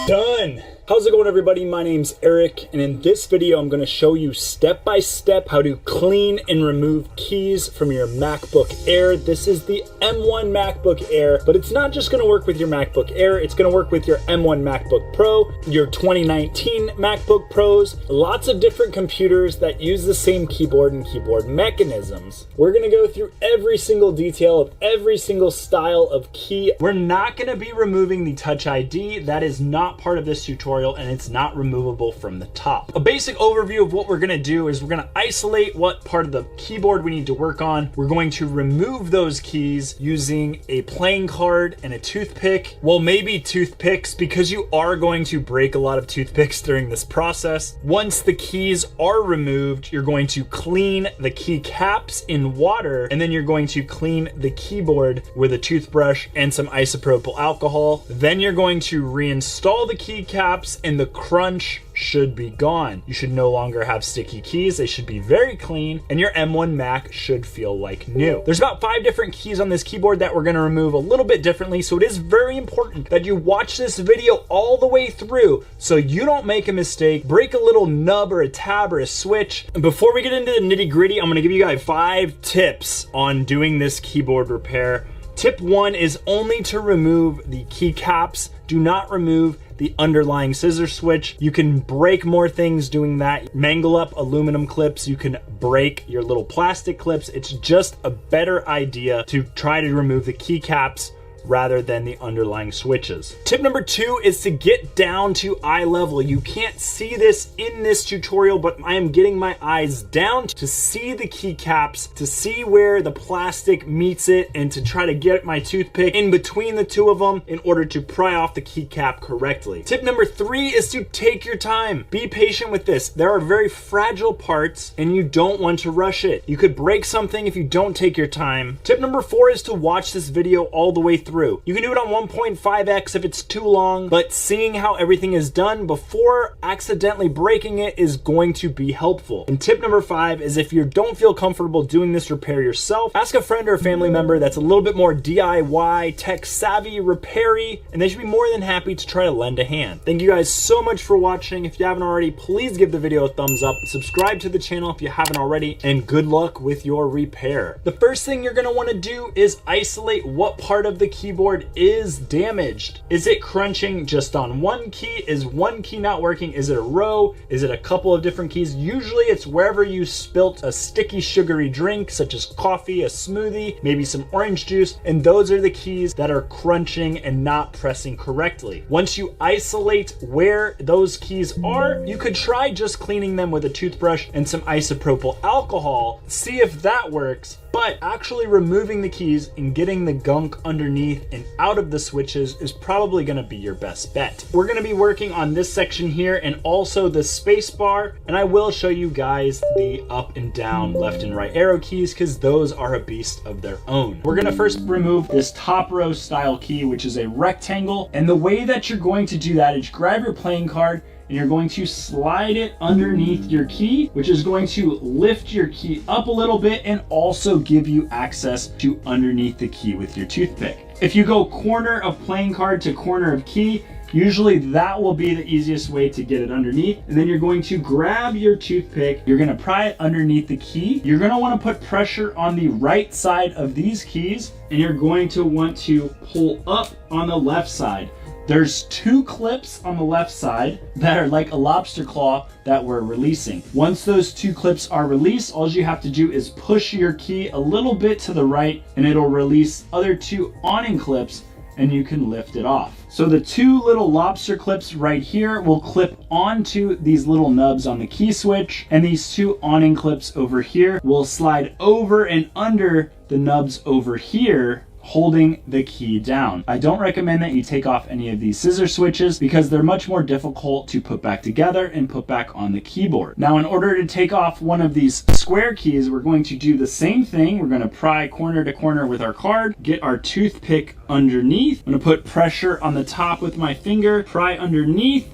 Done! How's it going, everybody? My name's Eric, and in this video I'm going to show you step by step how to clean and remove keys from your MacBook Air. This is the M1 MacBook Air, but it's not just going to work with your MacBook Air, it's going to work with your M1 MacBook Pro, your 2019 MacBook Pros, lots of different computers that use the same keyboard and keyboard mechanisms. We're going to go through every single detail of every single style of key. We're not going to be removing the Touch ID. That is not part of this tutorial, and it's not removable from the top. A basic overview of what we're going to do is we're going to isolate what part of the keyboard we need to work on. We're going to remove those keys using a playing card and a toothpick. Well, maybe toothpicks, because you are going to break a lot of toothpicks during this process. Once the keys are removed, you're going to clean the key caps in water, and then you're going to clean the keyboard with a toothbrush and some isopropyl alcohol. Then you're going to reinstall the key caps, and the crunch should be gone. You should no longer have sticky keys. They should be very clean, and your M1 Mac should feel like new. There's about 5 different keys on this keyboard that we're going to remove a little bit differently, so it is very important that you watch this video all the way through so you don't make a mistake, break a little nub or a tab or a switch. And before we get into the nitty-gritty, I'm going to give you guys 5 tips on doing this keyboard repair. Tip 1 is only to remove the key caps. Do not remove the underlying scissor switch. You can break more things doing that. Mangle up aluminum clips. You can break your little plastic clips. It's just a better idea to try to remove the key caps rather than the underlying switches. Tip number 2 is to get down to eye level. You can't see this in this tutorial, but I am getting my eyes down to see the keycaps, to see where the plastic meets it, and to try to get my toothpick in between the two of them in order to pry off the keycap correctly. Tip number 3 is to take your time. Be patient with this. There are very fragile parts and you don't want to rush it. You could break something if you don't take your time. Tip number 4 is to watch this video all the way through. You can do it on 1.5x if it's too long, but seeing how everything is done before accidentally breaking it is going to be helpful. And tip number 5 is if you don't feel comfortable doing this repair yourself, ask a friend or a family member that's a little bit more DIY, tech savvy, repair-y, and they should be more than happy to try to lend a hand. Thank you guys so much for watching. If you haven't already, please give the video a thumbs up, subscribe to the channel if you haven't already, and good luck with your repair. The first thing you're going to want to do is isolate what part of the keyboard is damaged. Is it crunching just on one key? Is one key not working? Is it a row? Is it a couple of different keys? Usually it's wherever you spilt a sticky sugary drink such as coffee, a smoothie, maybe some orange juice, and those are the keys that are crunching and not pressing correctly. Once you isolate where those keys are, you could try just cleaning them with a toothbrush and some isopropyl alcohol, see if that works. But actually removing the keys and getting the gunk underneath and out of the switches is probably going to be your best bet. We're going to be working on this section here and also the space bar, and I will show you guys the up and down, left and right arrow keys because those are a beast of their own. We're going to first remove this top row style key, which is a rectangle, and the way that you're going to do that is grab your playing card and you're going to slide it underneath your key, which is going to lift your key up a little bit and also give you access to underneath the key with your toothpick. If you go corner of playing card to corner of key, usually that will be the easiest way to get it underneath. And then you're going to grab your toothpick, you're going to pry it underneath the key. You're going to want to put pressure on the right side of these keys, and you're going to want to pull up on the left side. There's 2 clips on the left side that are like a lobster claw that we're releasing. Once those 2 clips are released, all you have to do is push your key a little bit to the right and it'll release other 2 awning clips and you can lift it off. So the 2 little lobster clips right here will clip onto these little nubs on the key switch, and these 2 awning clips over here will slide over and under the nubs over here, holding the key down. I don't recommend that you take off any of these scissor switches because they're much more difficult to put back together and put back on the keyboard. Now, in order to take off one of these square keys, we're going to do the same thing. We're going to pry corner to corner with our card, get our toothpick underneath. I'm going to put pressure on the top with my finger, pry underneath,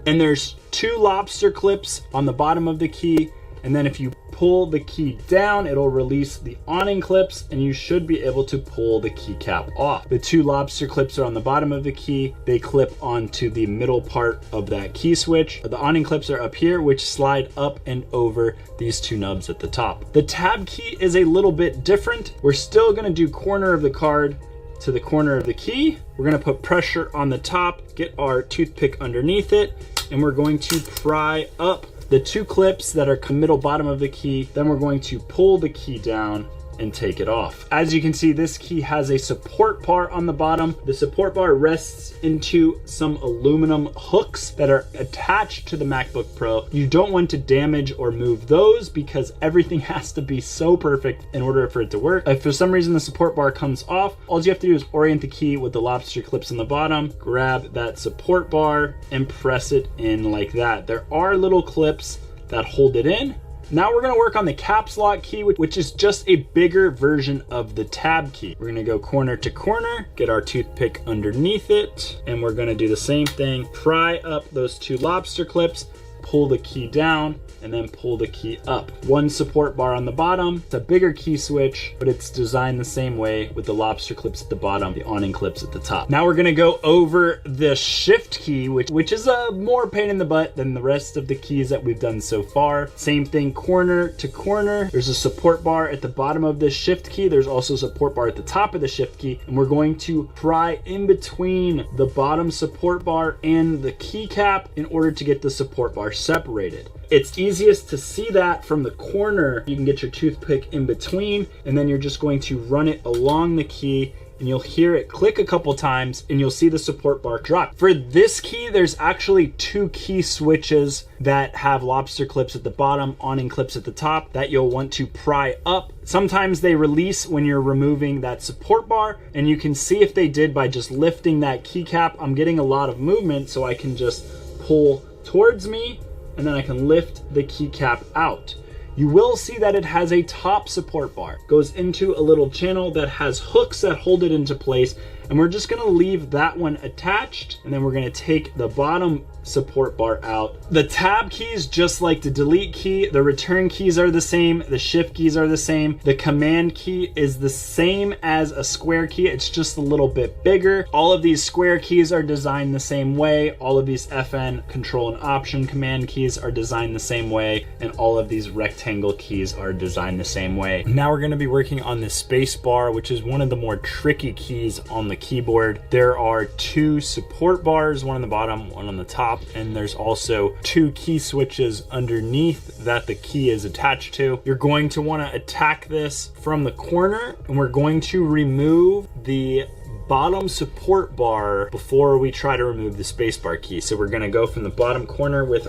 and there's 2 lobster clips on the bottom of the key. And then if you pull the key down, it'll release the awning clips and you should be able to pull the keycap off. The 2 lobster clips are on the bottom of the key. They clip onto the middle part of that key switch. The awning clips are up here, which slide up and over these 2 nubs at the top. The tab key is a little bit different. We're still gonna do corner of the card to the corner of the key. We're gonna put pressure on the top, get our toothpick underneath it, and we're going to pry up the 2 clips that are middle bottom of the key. Then we're going to pull the key down and take it off. As you can see, this key has a support bar on the bottom. The support bar rests into some aluminum hooks that are attached to the MacBook Pro. You don't want to damage or move those because everything has to be so perfect in order for it to work. If for some reason the support bar comes off, all you have to do is orient the key with the lobster clips on the bottom, grab that support bar and press it in like that. There are little clips that hold it in. Now we're gonna work on the caps lock key, which is just a bigger version of the tab key. We're gonna go corner to corner, get our toothpick underneath it, and we're gonna do the same thing. Pry up those 2 lobster clips, pull the key down, and then pull the key up. 1 support bar on the bottom. It's a bigger key switch, but it's designed the same way with the lobster clips at the bottom, the awning clips at the top. Now we're gonna go over the shift key, which is a more pain in the butt than the rest of the keys that we've done so far. Same thing, corner to corner. There's a support bar at the bottom of the shift key. There's also a support bar at the top of the shift key, and we're going to pry in between the bottom support bar and the keycap in order to get the support bar separated. It's easiest to see that from the corner. You can get your toothpick in between, and then you're just going to run it along the key, and you'll hear it click a couple times, and you'll see the support bar drop. For this key, there's actually 2 key switches that have lobster clips at the bottom, awning clips at the top, that you'll want to pry up. Sometimes they release when you're removing that support bar, and you can see if they did by just lifting that keycap. I'm getting a lot of movement, so I can just pull towards me, and then I can lift the keycap out. You will see that it has a top support bar. It goes into a little channel that has hooks that hold it into place, and we're just gonna leave that one attached, and then we're gonna take the bottom support bar out. The tab keys, just like the delete key, the return keys are the same, the shift keys are the same, the command key is the same as a square key, it's just a little bit bigger. All of these square keys are designed the same way, all of these FN, control and option command keys are designed the same way, and all of these rectangle keys are designed the same way. Now we're gonna be working on the space bar, which is one of the more tricky keys on the keyboard. There are 2 support bars, one on the bottom, one on the top, and there's also 2 key switches underneath that the key is attached to. You're going to want to attack this from the corner, and we're going to remove the bottom support bar before we try to remove the spacebar key. So we're going to go from the bottom corner with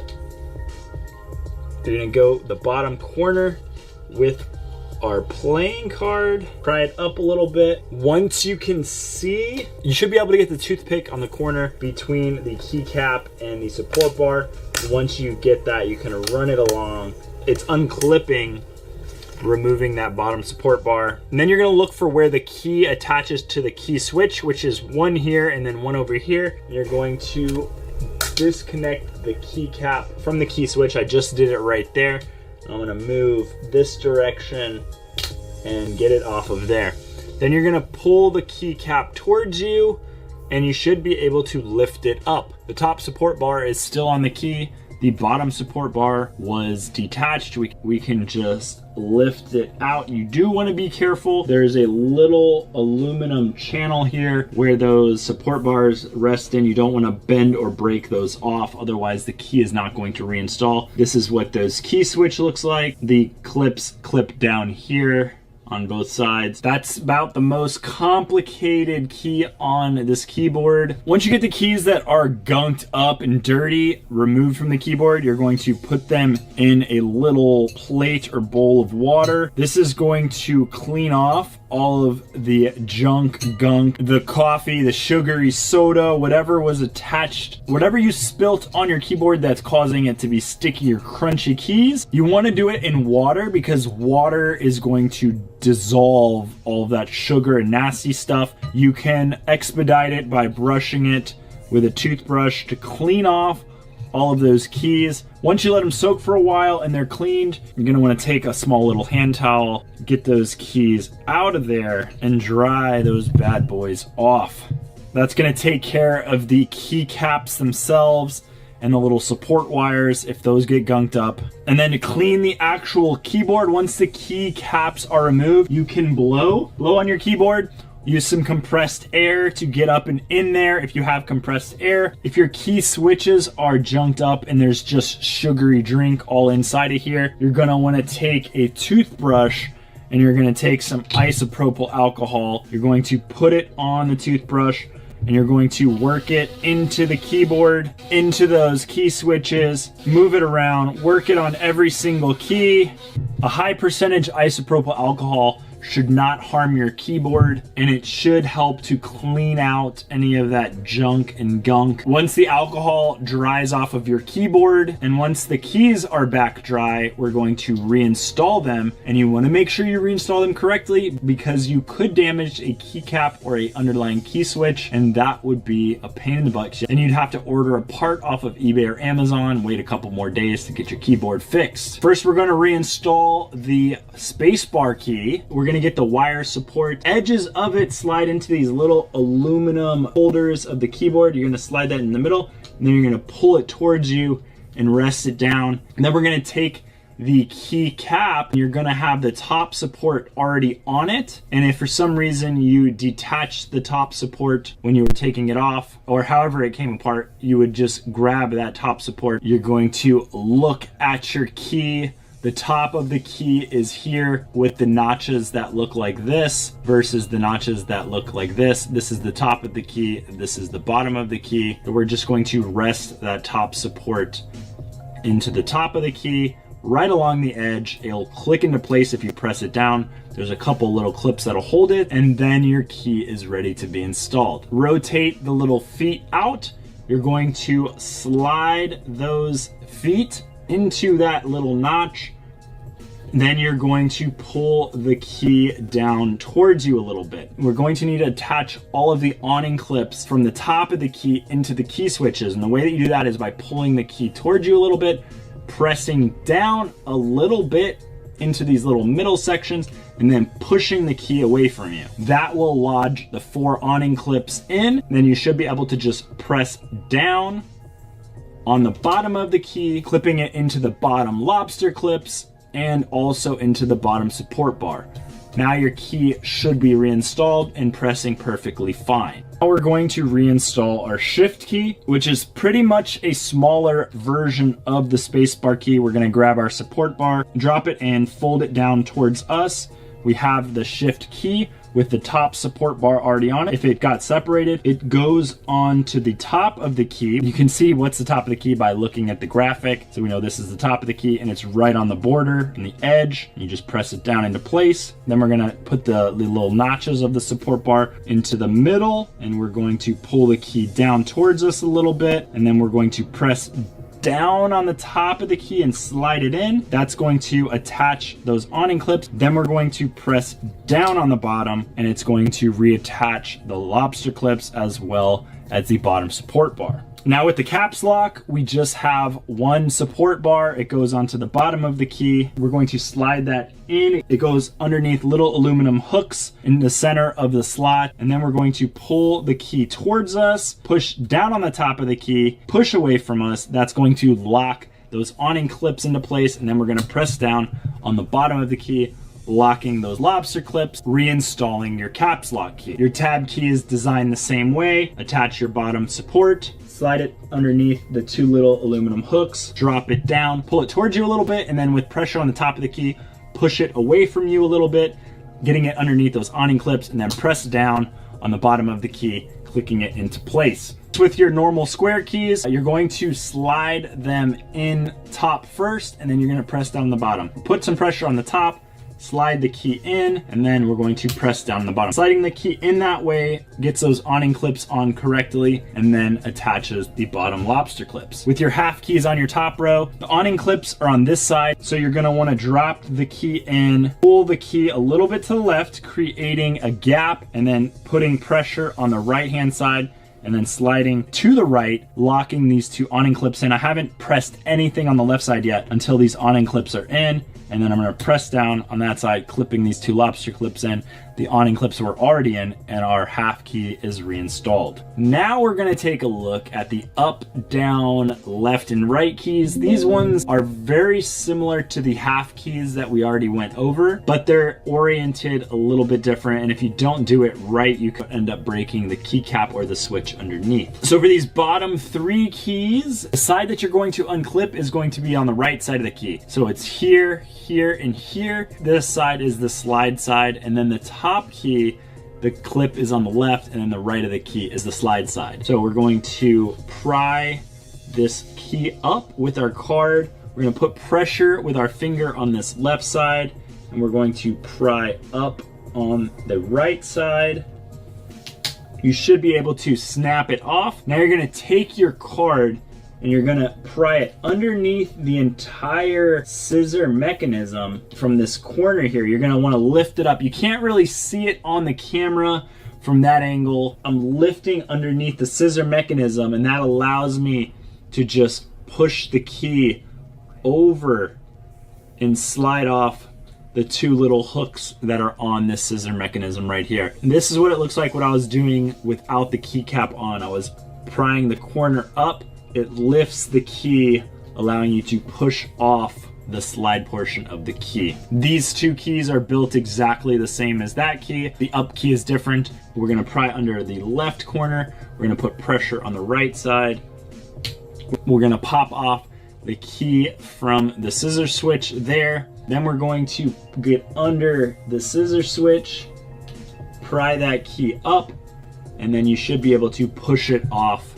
our playing card, pry it up a little bit. Once you can see, you should be able to get the toothpick on the corner between the keycap and the support bar. Once you get that, you can run it along. It's unclipping, removing that bottom support bar. And then you're gonna look for where the key attaches to the key switch, which is one here and then one over here. You're going to disconnect the keycap from the key switch. I just did it right there. I'm gonna move this direction and get it off of there. Then you're gonna pull the keycap towards you, and you should be able to lift it up. The top support bar is still on the key. The bottom support bar was detached. We can just lift it out. You do want to be careful. There's a little aluminum channel here where those support bars rest in. You don't want to bend or break those off, otherwise the key is not going to reinstall. This is what those key switch looks like. The clips clip down here on both sides. That's about the most complicated key on this keyboard. Once you get the keys that are gunked up and dirty removed from the keyboard, you're going to put them in a little plate or bowl of water. This is going to clean off all of the junk, gunk, the coffee, the sugary soda, whatever was attached, whatever you spilt on your keyboard that's causing it to be sticky or crunchy keys. You want to do it in water because water is going to dissolve all of that sugar and nasty stuff. You can expedite it by brushing it with a toothbrush to clean off all of those keys. Once you let them soak for a while and they're cleaned, you're going to want to take a small little hand towel, get those keys out of there, and dry those bad boys off. That's going to take care of the keycaps themselves and the little support wires if those get gunked up. And then to clean the actual keyboard, once the keycaps are removed, you can blow on your keyboard. Use some compressed air to get up and in there if you have compressed air. If your key switches are junked up and there's just sugary drink all inside of here, you're gonna wanna take a toothbrush and you're gonna take some isopropyl alcohol. You're going to put it on the toothbrush and you're going to work it into the keyboard, into those key switches, move it around, work it on every single key. A high percentage isopropyl alcohol should not harm your keyboard, and it should help to clean out any of that junk and gunk. Once the alcohol dries off of your keyboard and once the keys are back dry, we're going to reinstall them, and you want to make sure you reinstall them correctly because you could damage a keycap or a underlying key switch, and that would be a pain in the butt. And you'd have to order a part off of eBay or Amazon, wait a couple more days to get your keyboard fixed. First, we're going to reinstall the spacebar key. We're going to get the wire support. Edges of it slide into these little aluminum holders of the keyboard. You're going to slide that in the middle, and then you're going to pull it towards you and rest it down. And then we're going to take the key cap. You're going to have the top support already on it, and if for some reason you detached the top support when you were taking it off, or however it came apart, you would just grab that top support. You're going to look at your key. The top of the key is here with the notches that look like this versus the notches that look like this. This is the top of the key, this is the bottom of the key. We're just going to rest that top support into the top of the key, right along the edge. It'll click into place if you press it down. There's a couple little clips that'll hold it, and then your key is ready to be installed. Rotate the little feet out. You're going to slide those feet into that little notch. Then you're going to pull the key down towards you a little bit. We're going to need to attach all of the awning clips from the top of the key into the key switches. And the way that you do that is by pulling the key towards you a little bit, pressing down a little bit into these little middle sections, and then pushing the key away from you. That will lodge the 4 awning clips in. Then you should be able to just press down on the bottom of the key, clipping it into the bottom lobster clips and also into the bottom support bar. Now your key should be reinstalled and pressing perfectly fine. Now we're going to reinstall our shift key, which is pretty much a smaller version of the spacebar key. We're going to grab our support bar, drop it and fold it down towards us. We have the shift key with the top support bar already on it. If it got separated, it goes on to the top of the key. You can see what's the top of the key by looking at the graphic. So we know this is the top of the key and it's right on the border and the edge. You just press it down into place. Then we're gonna put the little notches of the support bar into the middle, and we're going to pull the key down towards us a little bit, and then we're going to press down on the top of the key and slide it in. That's going to attach those awning clips. Then we're going to press down on the bottom, and it's going to reattach the lobster clips as well as the bottom support bar. Now with the caps lock, we just have one support bar. It goes onto the bottom of the key. We're going to slide that in. It goes underneath little aluminum hooks in the center of the slot. And then we're going to pull the key towards us, push down on the top of the key, push away from us. That's going to lock those awning clips into place. And then we're going to press down on the bottom of the key, locking those lobster clips, reinstalling your caps lock key. Your tab key is designed the same way. Attach your bottom support, slide it underneath the 2 little aluminum hooks, drop it down, pull it towards you a little bit, and then with pressure on the top of the key, push it away from you a little bit, getting it underneath those awning clips, and then press down on the bottom of the key, clicking it into place. With your normal square keys, you're going to slide them in top first, and then you're going to press down the bottom. Put some pressure on the top, slide the key in, and then we're going to press down the bottom. Sliding the key in that way gets those awning clips on correctly, and then attaches the bottom lobster clips. With your half keys on your top row, the awning clips are on this side, so you're going to want to drop the key in, pull the key a little bit to the left, creating a gap, and then putting pressure on the right hand side, and then sliding to the right, locking these two awning clips in. I haven't pressed anything on the left side yet until these awning clips are in, and then I'm going to press down on that side, clipping these two lobster clips in. The awning clips were already in, and our half key is reinstalled. Now we're going to take a look at the up, down, left, and right keys. These ones are very similar to the half keys that we already went over, but they're oriented a little bit different, and if you don't do it right, you could end up breaking the keycap or the switch underneath. So for these bottom three keys, the side that you're going to unclip is going to be on the right side of the key. So it's here, here, and here. This side is the slide side, and then the top key, the clip is on the left, and then the right of the key is the slide side. So we're going to pry this key up with our card. We're going to put pressure with our finger on this left side, and we're going to pry up on the right side. You should be able to snap it off. Now you're going to take your card and you're gonna pry it underneath the entire scissor mechanism from this corner here. You're gonna wanna lift it up. You can't really see it on the camera from that angle. I'm lifting underneath the scissor mechanism, and that allows me to just push the key over and slide off the two little hooks that are on this scissor mechanism right here. And this is what it looks like what I was doing without the keycap on. I was prying the corner up. It lifts the key, allowing you to push off the slide portion of the key. These two keys are built exactly the same as that key. The up key is different. We're gonna pry under the left corner. We're gonna put pressure on the right side. We're gonna pop off the key from the scissor switch there. Then we're going to get under the scissor switch, pry that key up, and then you should be able to push it off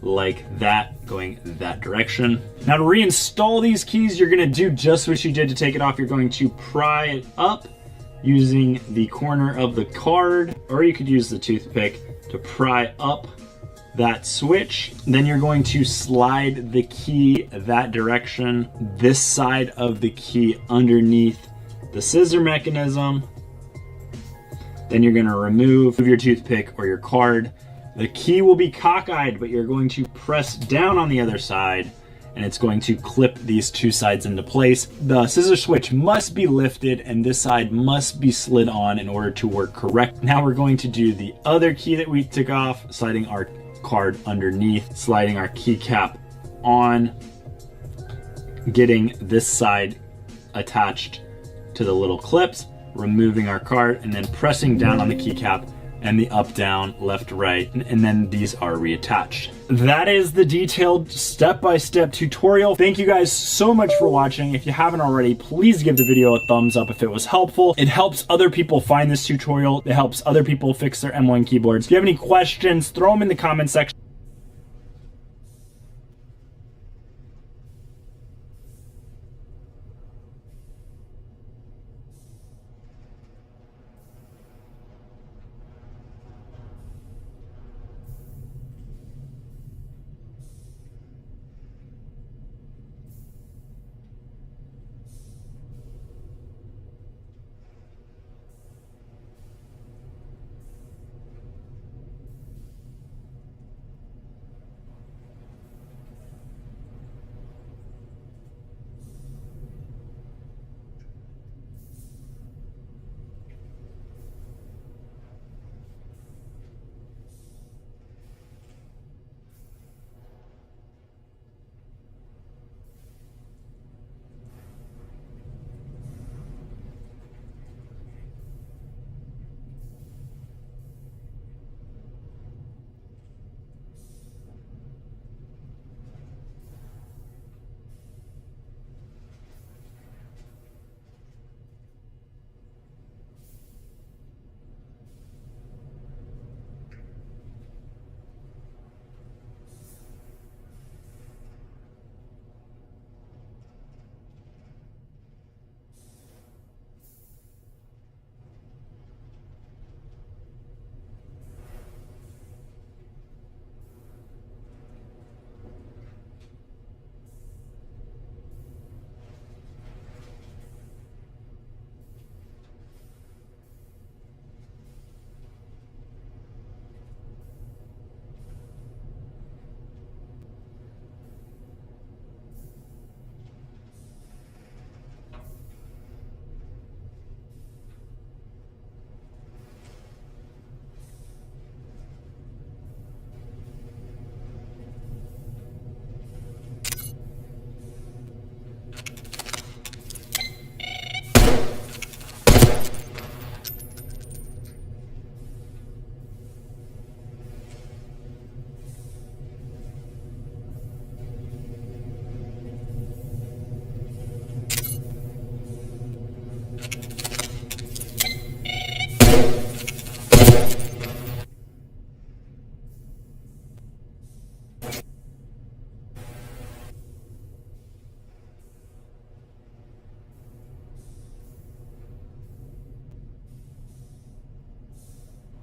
like that, going that direction. Now to reinstall these keys, you're gonna do just what you did to take it off. You're going to pry it up using the corner of the card, or you could use the toothpick to pry up that switch. Then you're going to slide the key that direction, this side of the key underneath the scissor mechanism. Then you're gonna remove your toothpick or your card. The key will be cockeyed, but you're going to press down on the other side, and it's going to clip these two sides into place. The scissor switch must be lifted, and this side must be slid on in order to work correct. Now we're going to do the other key that we took off, sliding our card underneath, sliding our keycap on, getting this side attached to the little clips, removing our card, and then pressing down on the keycap and the up, down, left, right, and then these are reattached. That is the detailed step-by-step tutorial. Thank you guys so much for watching. If you haven't already, please give the video a thumbs up if it was helpful. It helps other people find this tutorial. It helps other people fix their M1 keyboards. If you have any questions, throw them in the comment section.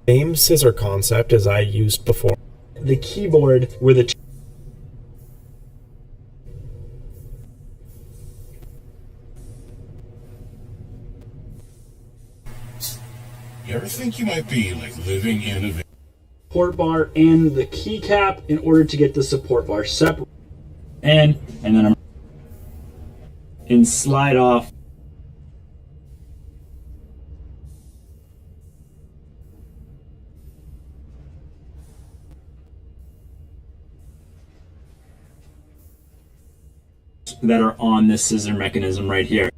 Same scissor concept as I used before. The keyboard where the You ever think you might be like living in a support bar and the keycap in order to get the support bar separate. And then and slide off. That are on this scissor mechanism right here.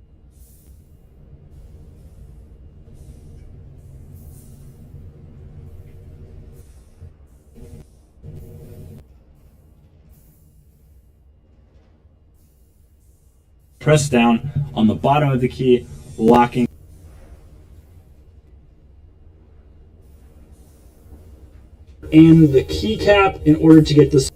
Press down on the bottom of the key, locking. And the keycap in order to get this